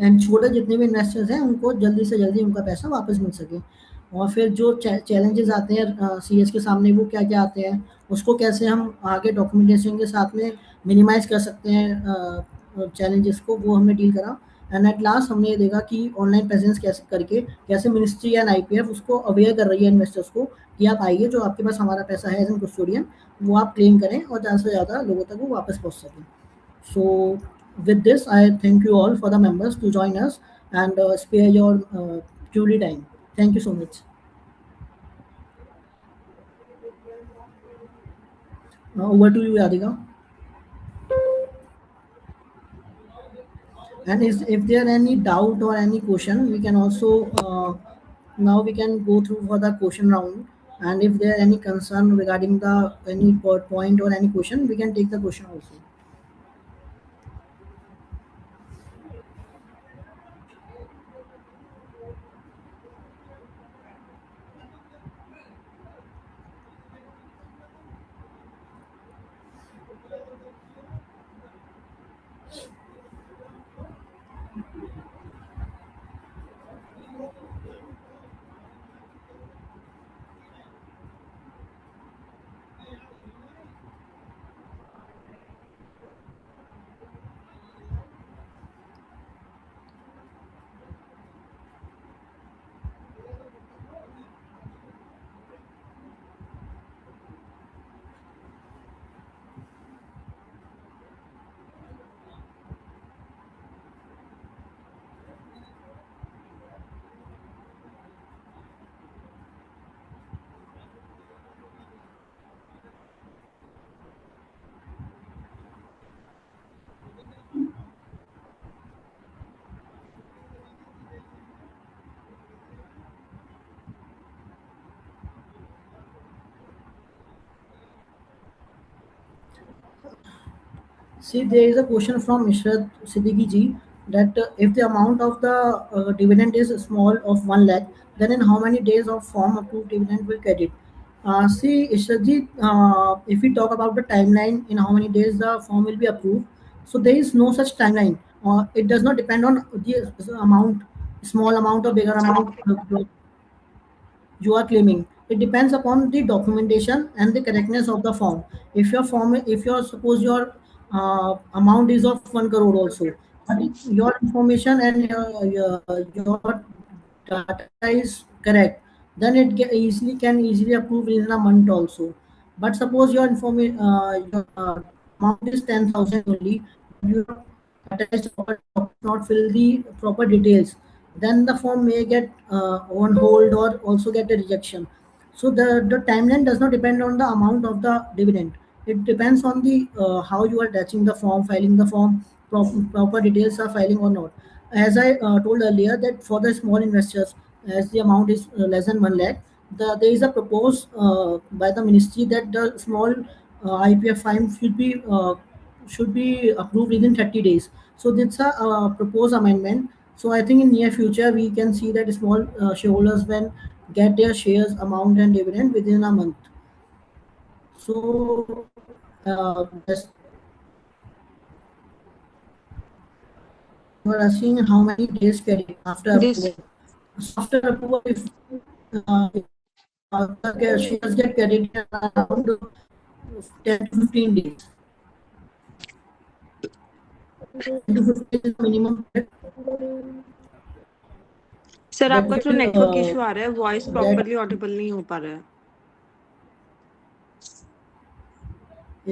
एंड छोटे जितने भी इन्वेस्टर्स हैं उनको जल्दी से जल्दी उनका पैसा वापस मिल सके। और फिर जो चैलेंजेस आते हैं सीएस के सामने, वो क्या क्या आते हैं, उसको कैसे हम आगे डॉक्यूमेंटेशन के साथ में मिनिमाइज कर सकते हैं चैलेंजेस को, वो हमने डील करा। एंड एट लास्ट हमने ये देखा कि ऑनलाइन प्रेजेंस कैसे करके, कैसे मिनिस्ट्री एंड आईपीएफ उसको अवेयर कर रही है इन्वेस्टर्स को कि आप आइए, जो आपके पास हमारा पैसा है एज एन कस्टोडियन, वो आप क्लेम करें और ज़्यादा से ज़्यादा लोगों तक वो वापस पहुँच सकें। So with this, I thank you all for the members to join us and spare your truly time. Thank you so much. Over to you, Radhika. And if there any doubt or any question, we can also now we can go through for the question round. And if there any concern regarding the any point or any question, we can take the question also. See, there is a question from Ishrat Siddiqui ji that if the amount of the dividend is small of 1 lakh, then in how many days of form approved dividend will credit? See, Ishrat ji, if we talk about the timeline, in how many days the form will be approved, so there is no such timeline. It does not depend on the amount, small amount or bigger amount you are claiming. It depends upon the documentation and the correctness of the form. If your form, if your suppose your amount is of 1 crore also. But if your information and your data is correct, then it can easily approve within a month also. But suppose your information your amount is 10,000 only, but your data is proper, not fill the proper details, then the form may get on hold or also get a rejection. So the timeline does not depend on the amount of the dividend. It depends on the how you are attaching the form, filing the form, proper details are filing or not. As I told earlier, that for the small investors, as the amount is less than 1 lakh, there is a proposed by the ministry that the small IPF fine should be approved within 30 days. So that's a proposed amendment. So I think in near future we can see that small shareholders when get their shares amount and dividend within a month. So that's you are asking how many days credit after This. approval. So after approval, if the shares get credited around 10 to 15 days. 10 to 15 is the minimum sir that आपका थोड़ा will network issue आ रहा है, voice get. Properly Audible नहीं हो पा रहा है.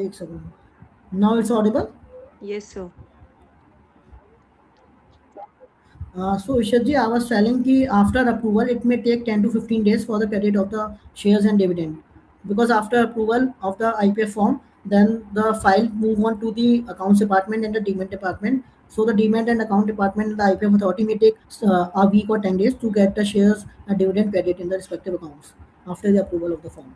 एक second. Now it's audible. Yes sir. So Ishadji, I was telling कि after approval, it may take 10 to 15 days for the credit of the shares and dividend. Because after approval of the IPF form, then the file move on to the accounts department and the demat department. So the demat and account department and the IPF authority may take a week or 10 days to get the shares and dividend credit in the respective accounts after the approval of the form.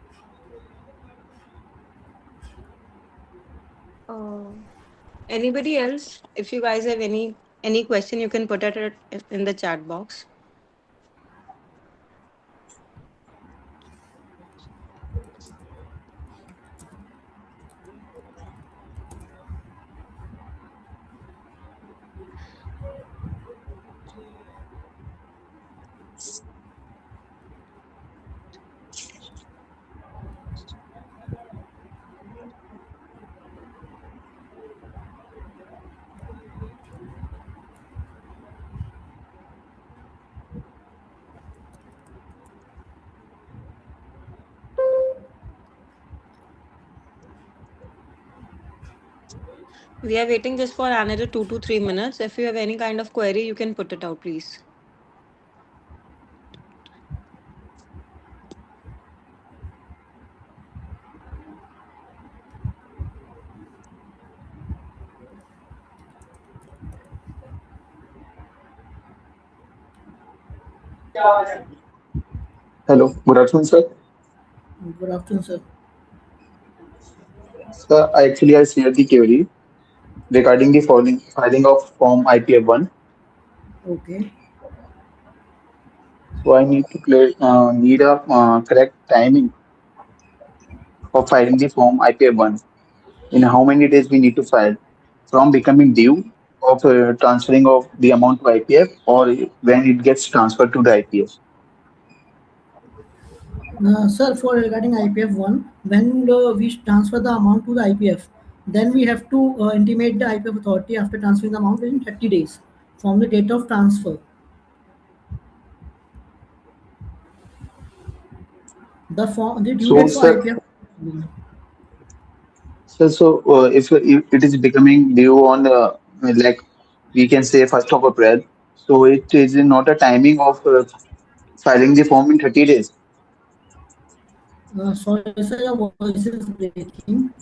Anybody else? If you guys have any question, you can put it in the chat box. We are waiting just for another 2 to 3 minutes. If you have any kind of query, you can put it out, please. Hello, good afternoon, sir. Good afternoon, sir. Sir, I shared the query regarding the filing of Form IPF1. Okay. So I need to need a correct timing for filing the Form IPF1. In how many days we need to file from becoming due of transferring of the amount to IPF or when it gets transferred to the IPF. Sir, for regarding IPF one, when we transfer the amount to the IPF, then we have to intimate the IPF authority after transferring the amount within 30 days from the date of transfer. The due So, date for sir, IPF. if it is becoming due on like we can say 1st of April, so it is not a timing of filing the form in 30 days. Sorry, sir, your voice is breaking.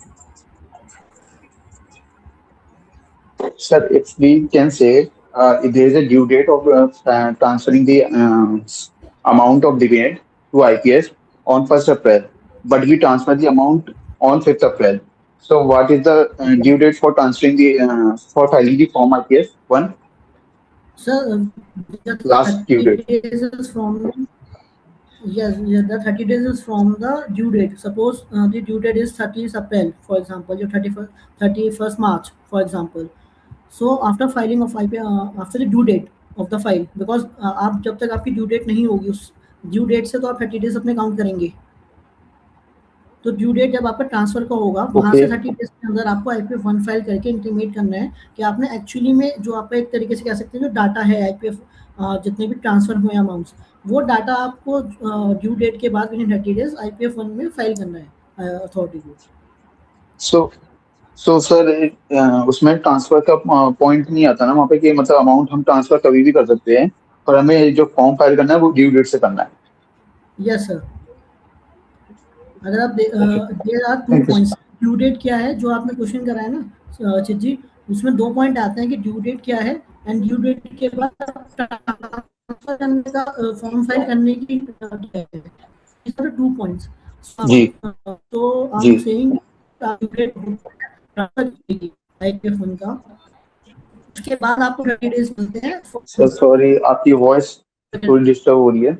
Sir, if we can say if there is a due date of transferring the amount of dividend to IPS on 1st April, but we transfer the amount on 5th April. So, what is the due date for transferring the for filing the form IPS one Sir, the last due 30 date? days is from. Yes, yes, the 30 days is from the due date. Suppose the due date is 30th April, for example, your 31st March, for example. So after filing of IP, after the due date of the file, because आप जब तक आपकी due date नहीं होगी उस due date से तो आप 30 डेज अपने काउंट करेंगे. तो ड्यू डेट जब आपका ट्रांसफर का होगा, वहाँ ओके। से 30 डेज के अंदर आपको आईपीएफ वन फाइल करके इंटीमेट करना है कि आपने एक्चुअली में जो आपका एक तरीके से कह सकते हैं जो डाटा है आईपीएफ, जितने भी ट्रांसफर हुए अमाउंट्स, वो डाटा आपको ड्यू डेट के बाद विदिन 30 डेज आईपीएफ वन में फाइल करना है अथॉरिटी को। सो सो सर, उसमें ट्रांसफर का पॉइंट नहीं आता ना वहाँ पे कि मतलब अमाउंट हम ट्रांसफर कभी भी कर सकते हैं, पर हमें जो फॉर्म फाइल करना है वो ड्यू डेट से करना है। Yes sir. अगर आप okay, there are two thank you points. Sir. Due date क्या है जो आपने क्वेश्चन कराया ना चित जी, उसमें 2 पॉइंट आते हैं कि ड्यू डेट क्या है एंड ड्यू डेट के बाद ट्रांसफर करने का फॉर्म फाइल करने की क्या है। These are the 2 points. जी So जी। I'm saying due date transfer की आईपीएफ का, उसके बाद आपको 30 डेज मिलते हैं सर सॉरी, आपकी वॉइस थोड़ी डिस्टर्ब हो रही है।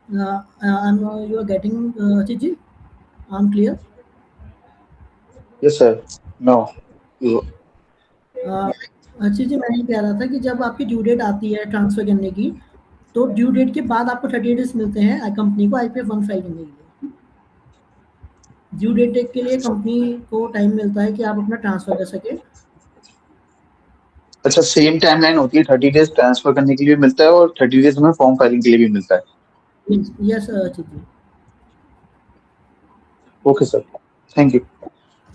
I'm you are getting चित जी, I'm clear. Yes sir. No. अच्छी जी, मैं ये कह रहा था कि जब आपकी ड्यू डेट आती है ट्रांसफर करने की, तो ड्यू डेट के बाद आपको 30 डेज मिलते हैं कंपनी को आईपीएफ वन फाइल करने के लिए। ड्यू डेट के लिए कंपनी को टाइम मिलता है कि आप अपना ट्रांसफर कर सके। अच्छा, सेम टाइमलाइन होती है, 30 डेज ट्रांसफर करने के लिए भी मिलता है और 30 डेज हमें फॉर्म फाइलिंग के लिए भी मिलता है। यस अच्छी जी। Okay sir, thank you.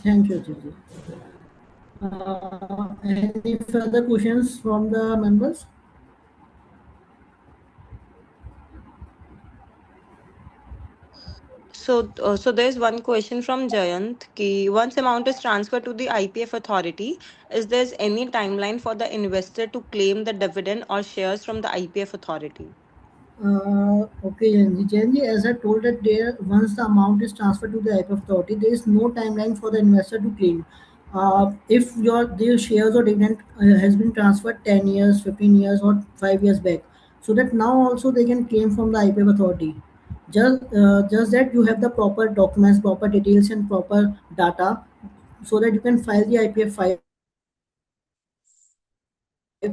Thank you अच्छी जी। Any further questions from the members? So there's one question from Jayant ki once amount is transferred to the IPF authority, is there any timeline for the investor to claim the dividend or shares from the IPF authority? Okay, Jain ji, as I told that there, once the amount is transferred to the IPF authority, there is no timeline for the investor to claim. If their shares or dividend has been transferred 10 years, 15 years, or 5 years back, so that now also they can claim from the IPF authority. Just that you have the proper documents, proper details, and proper data, so that you can file the IPF file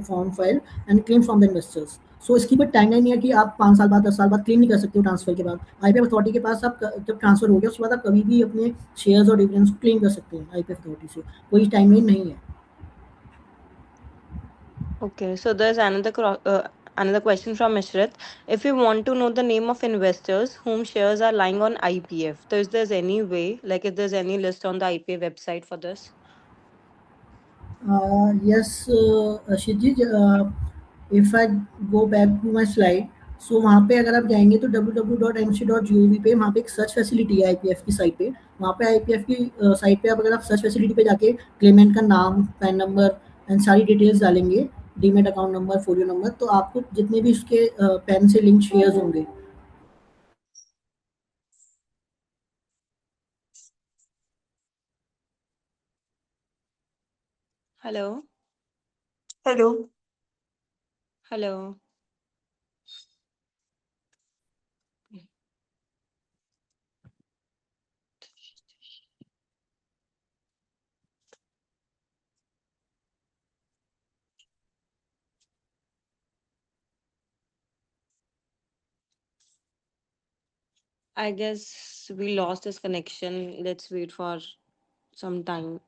form file and claim from the investors. So इसकी कोई timeline नहीं है कि आप 5 साल बाद 10 साल बाद क्लेम नहीं कर सकते हो ट्रांसफर के बाद। आईपीएफ अथॉरिटी के पास आप जब ट्रांसफर हो गया उसके बाद आप कभी भी अपने शेयर्स और डिविडेंड्स को क्लेम कर सकते हैं आईपीएफ अथॉरिटी से, कोई टाइमलाइन नहीं है। Okay, so there's another question from Mishrat. If we want to know the name of investors whom shares are lying on IPF, so is there any way, like if there's any list on the IPF website for this? Yes Ashit ji, if I go back to my slide, so वहाँ पे अगर आप जाएंगे तो www.mc.gov पे वहाँ पे एक सर्च फैसिलिटी है आईपीएफ की साइट पे। वहाँ पे आईपीएफ की साइट पे आप अगर आप सर्च फैसिलिटी पे जाके क्लेमेंट का नाम, पैन नंबर एंड सारी डिटेल्स डालेंगे, demat account number, folio number, तो आपको जितने भी उसके पैन से लिंक शेयर्स होंगे। Hello, Hello. hello. I guess we lost this connection. Let's wait for some time.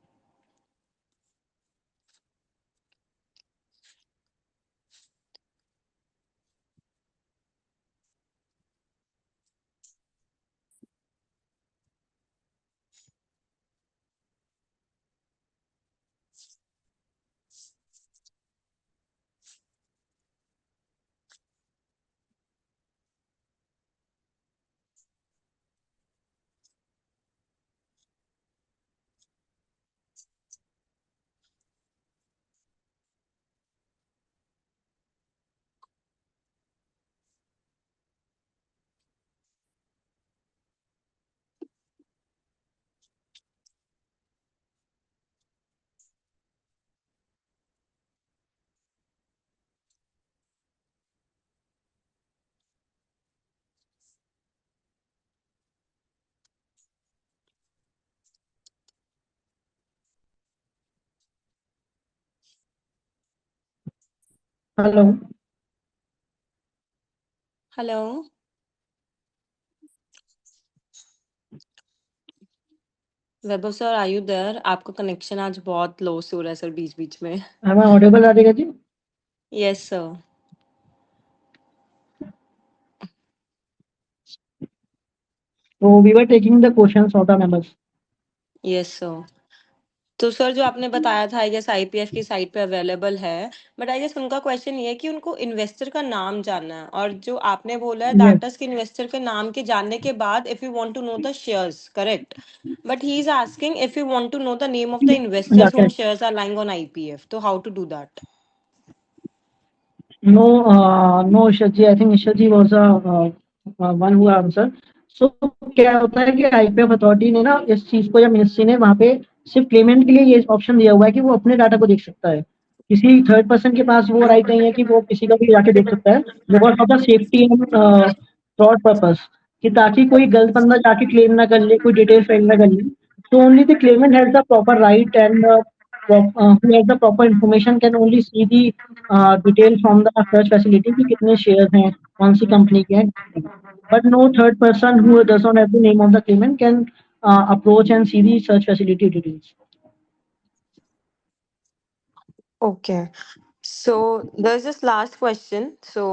Hello. Hello. Vaibhav sir, are you there? आपका कनेक्शन आज बहुत लो से हो रहा है सर, बीच बीच में. Am I audible, Radhika ji? Yes sir. So we were taking the questions of the members. Yes sir. तो sir जो आपने बताया था आई गेस आईपीएफ की साइट पे अवेलेबल है. बट आई गेस उनका क्वेश्चन ये है कि उनको इन्वेस्टर का नाम जानना है, और जो आपने बोला है Yes, दैट इज कि इन्वेस्टर के नाम के जानने के बाद if you want to know the shares, correct. But he is asking if you want to know the name of the yeah, investors whom correct. Shares are lying on IPF, तो how to do that? No, no, Ishal I think Ishal was one who answered. So क्या होता है कि IPF authority ने ना इस चीज को या मिनिस्ट्री ने वहाँ पे सिर्फ क्लेमेंट के लिए ये ऑप्शन दिया हुआ है कि वो अपने डाटा को देख सकता है. किसी थर्ड पर्सन के पास वो राइट नहीं है कि वो किसी का भी जाके देख सकता है, because of the safety and fraud purpose, कि ताकि कोई गलत बंदा जाके क्लेम ना कर ले, कोई डिटेल फेल ना कर ले. So only the claimant has the proper right and who has the proper information can only see the detail from the search facility कि कितने shares हैं, कौन सी कंपनी के हैं. But no third person who does not have the name of the claimant can approach and see the search facility details. Okay. So there's this last question. So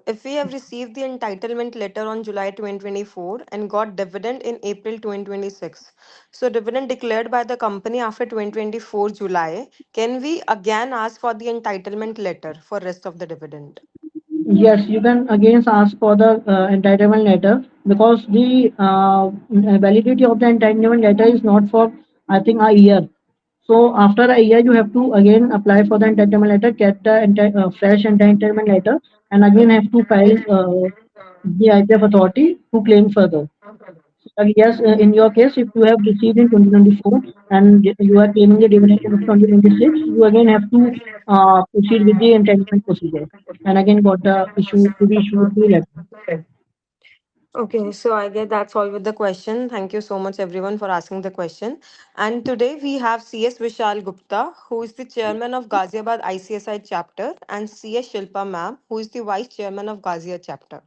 if we have received the entitlement letter on July 2024 and got dividend in April 2026, so dividend declared by the company after 2024 July, can we again ask for the entitlement letter for rest of the dividend? Yes, you can again ask for the entitlement letter, because the validity of the entitlement letter is not for, I think, a year. So after a year, you have to again apply for the entitlement letter, get the fresh entitlement letter, and again have to file the IPF authority to claim further. Yes, in your case, if you have received in 2024 and you are claiming the dividend of 2026, you again have to proceed with the entitlement procedure and again got the issue to be issued the letter. Okay, so I guess that's all with the question. Thank you so much, everyone, for asking the question. And today we have CS Vishal Gupta, who is the chairman of Ghaziabad ICSI chapter, and CS Shilpa ma'am, who is the vice chairman of Ghazia chapter.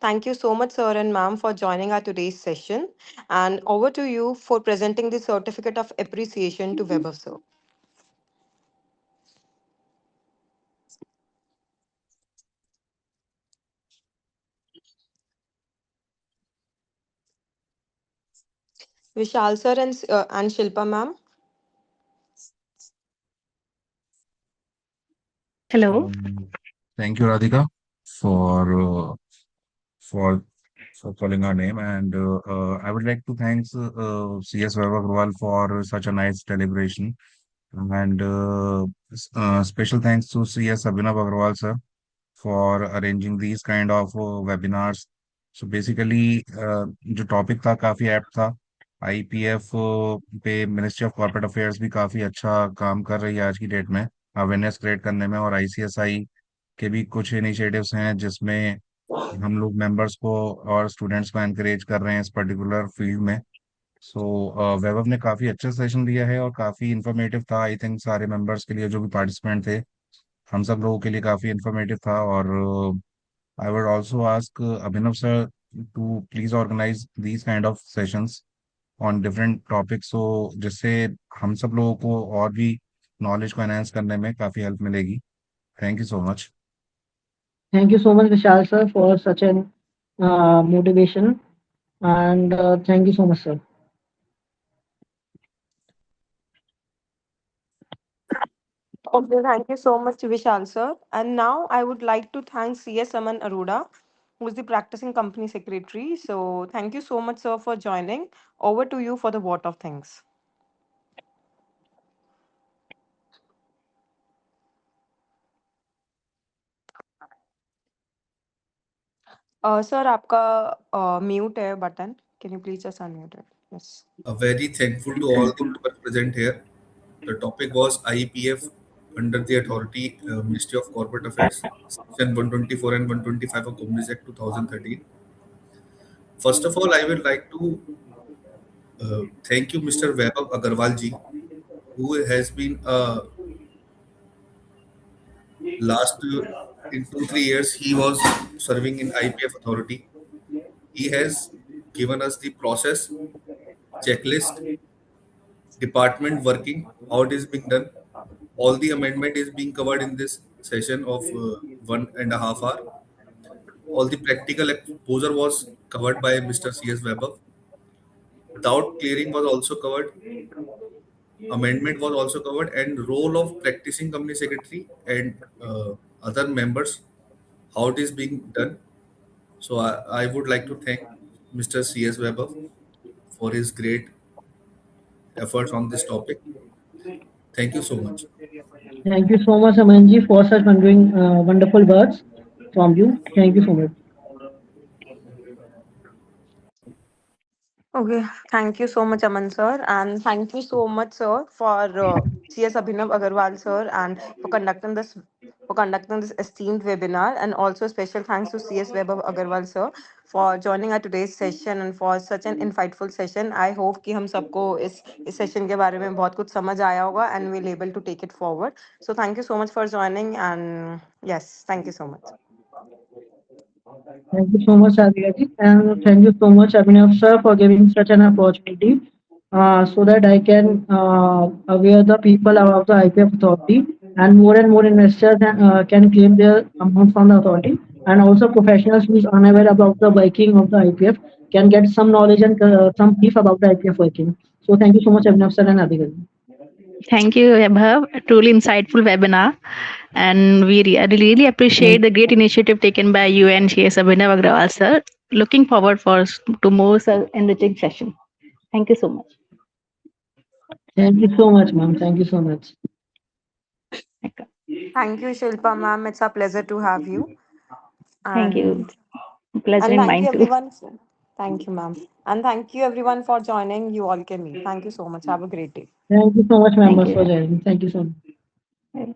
Thank you so much, sir and ma'am, for joining our today's session. And over to you for presenting the certificate of appreciation to Weber, sir. Vishal sir and Shilpa ma'am. Hello. Thank you, Radhika, for uh, for for calling our name, and I would like to thank CS Vaibhav Agarwal for such a nice deliberation, and special thanks to CS Abhinav Agarwal sir for arranging these kind of webinars. So basically, जो topic था काफी apt था. IPF पे ministry of corporate affairs भी काफी अच्छा काम कर रही है आज की डेट में अवेयरनेस क्रिएट करने में, और आईसीएसआई के भी कुछ इनिशिएटिव्स हैं जिसमें हम लोग मेंबर्स को और स्टूडेंट्स को एनकरेज कर रहे हैं इस पर्टिकुलर फील्ड में. सो वैभव ने काफ़ी अच्छा सेशन दिया है और काफ़ी इन्फॉर्मेटिव था. आई थिंक सारे मेंबर्स के लिए जो भी पार्टिसिपेंट थे, हम सब लोगों के लिए काफ़ी इन्फॉर्मेटिव था. और I would also ask Abhinav sir to please organise these kind of sessions on different topics, so जिससे हम सब लोगों को और भी नॉलेज को एनहांस करने में काफ़ी हेल्प मिलेगी. Thank you so much. Thank you so much, Vishal sir, for such an motivation, and thank you so much, sir. Okay, thank you so much, Vishal sir. And now I would like to thank CS Aman Arora, who is the practicing company secretary. So thank you so much, sir, for joining. Over to you for the vote of thanks. Sir, आपका mute है button. Can you please just unmute it? Yes. Very thankful to all the members present here. The topic was IPF under the authority Ministry of Corporate Affairs, Section 124 and 125 of Companies Act 2013. First of all, I would like to thank you, Mr. Vaibhav Agarwal ji, who has been last in 2 3 years he was serving in IPF authority. He has given us the process checklist department working, how it is being done. All the amendment is being covered in this session of 1.5 hours. All the practical exposure was covered by Mr. C.S. Weber. Doubt clearing was also covered. Amendment was also covered, and role of practicing company secretary and other members, how it is being done. So I would like to thank Mr. C.S. Weber for his great efforts on this topic. Thank you so much. Thank you so much, Amanji, for such wonderful words from you. Thank you so much. Okay, thank you so much, Aman sir, and thank you so much, sir, for CS Abhinav Agarwal sir, and for conducting this esteemed webinar, and also special thanks to CS Web Agarwal sir for joining our today's session and for such an insightful session. I hope कि हम सबको इस session के बारे में बहुत कुछ समझ आया होगा and we'll able to take it forward. So thank you so much for joining, and yes, thank you so much. Thank you so much, Adiyati, and thank you so much, Abhinav sir, for giving such an opportunity so that I can aware the people about the IPF authority, and more investors can claim their amount from the authority, and also professionals who is unaware about the working of the IPF can get some knowledge and some brief about the IPF working. So thank you so much, Abhinav sir and Adiyati. Thank you, Abhav. A truly insightful webinar. And I really appreciate the great initiative taken by you and CS Abhinav Agrawal, sir. Looking forward to more enriching session. Thank you so much. Thank you so much, ma'am. Thank you so much. Thank you, Shilpa ma'am. It's a pleasure to have you. Thank you. And Pleasure and in thank you mine too. everyone. Thank you, ma'am. And thank you everyone for joining. You all can meet. Thank you so much. Have a great day. Thank you so much, Thank members, for you. joining. Thank you so much.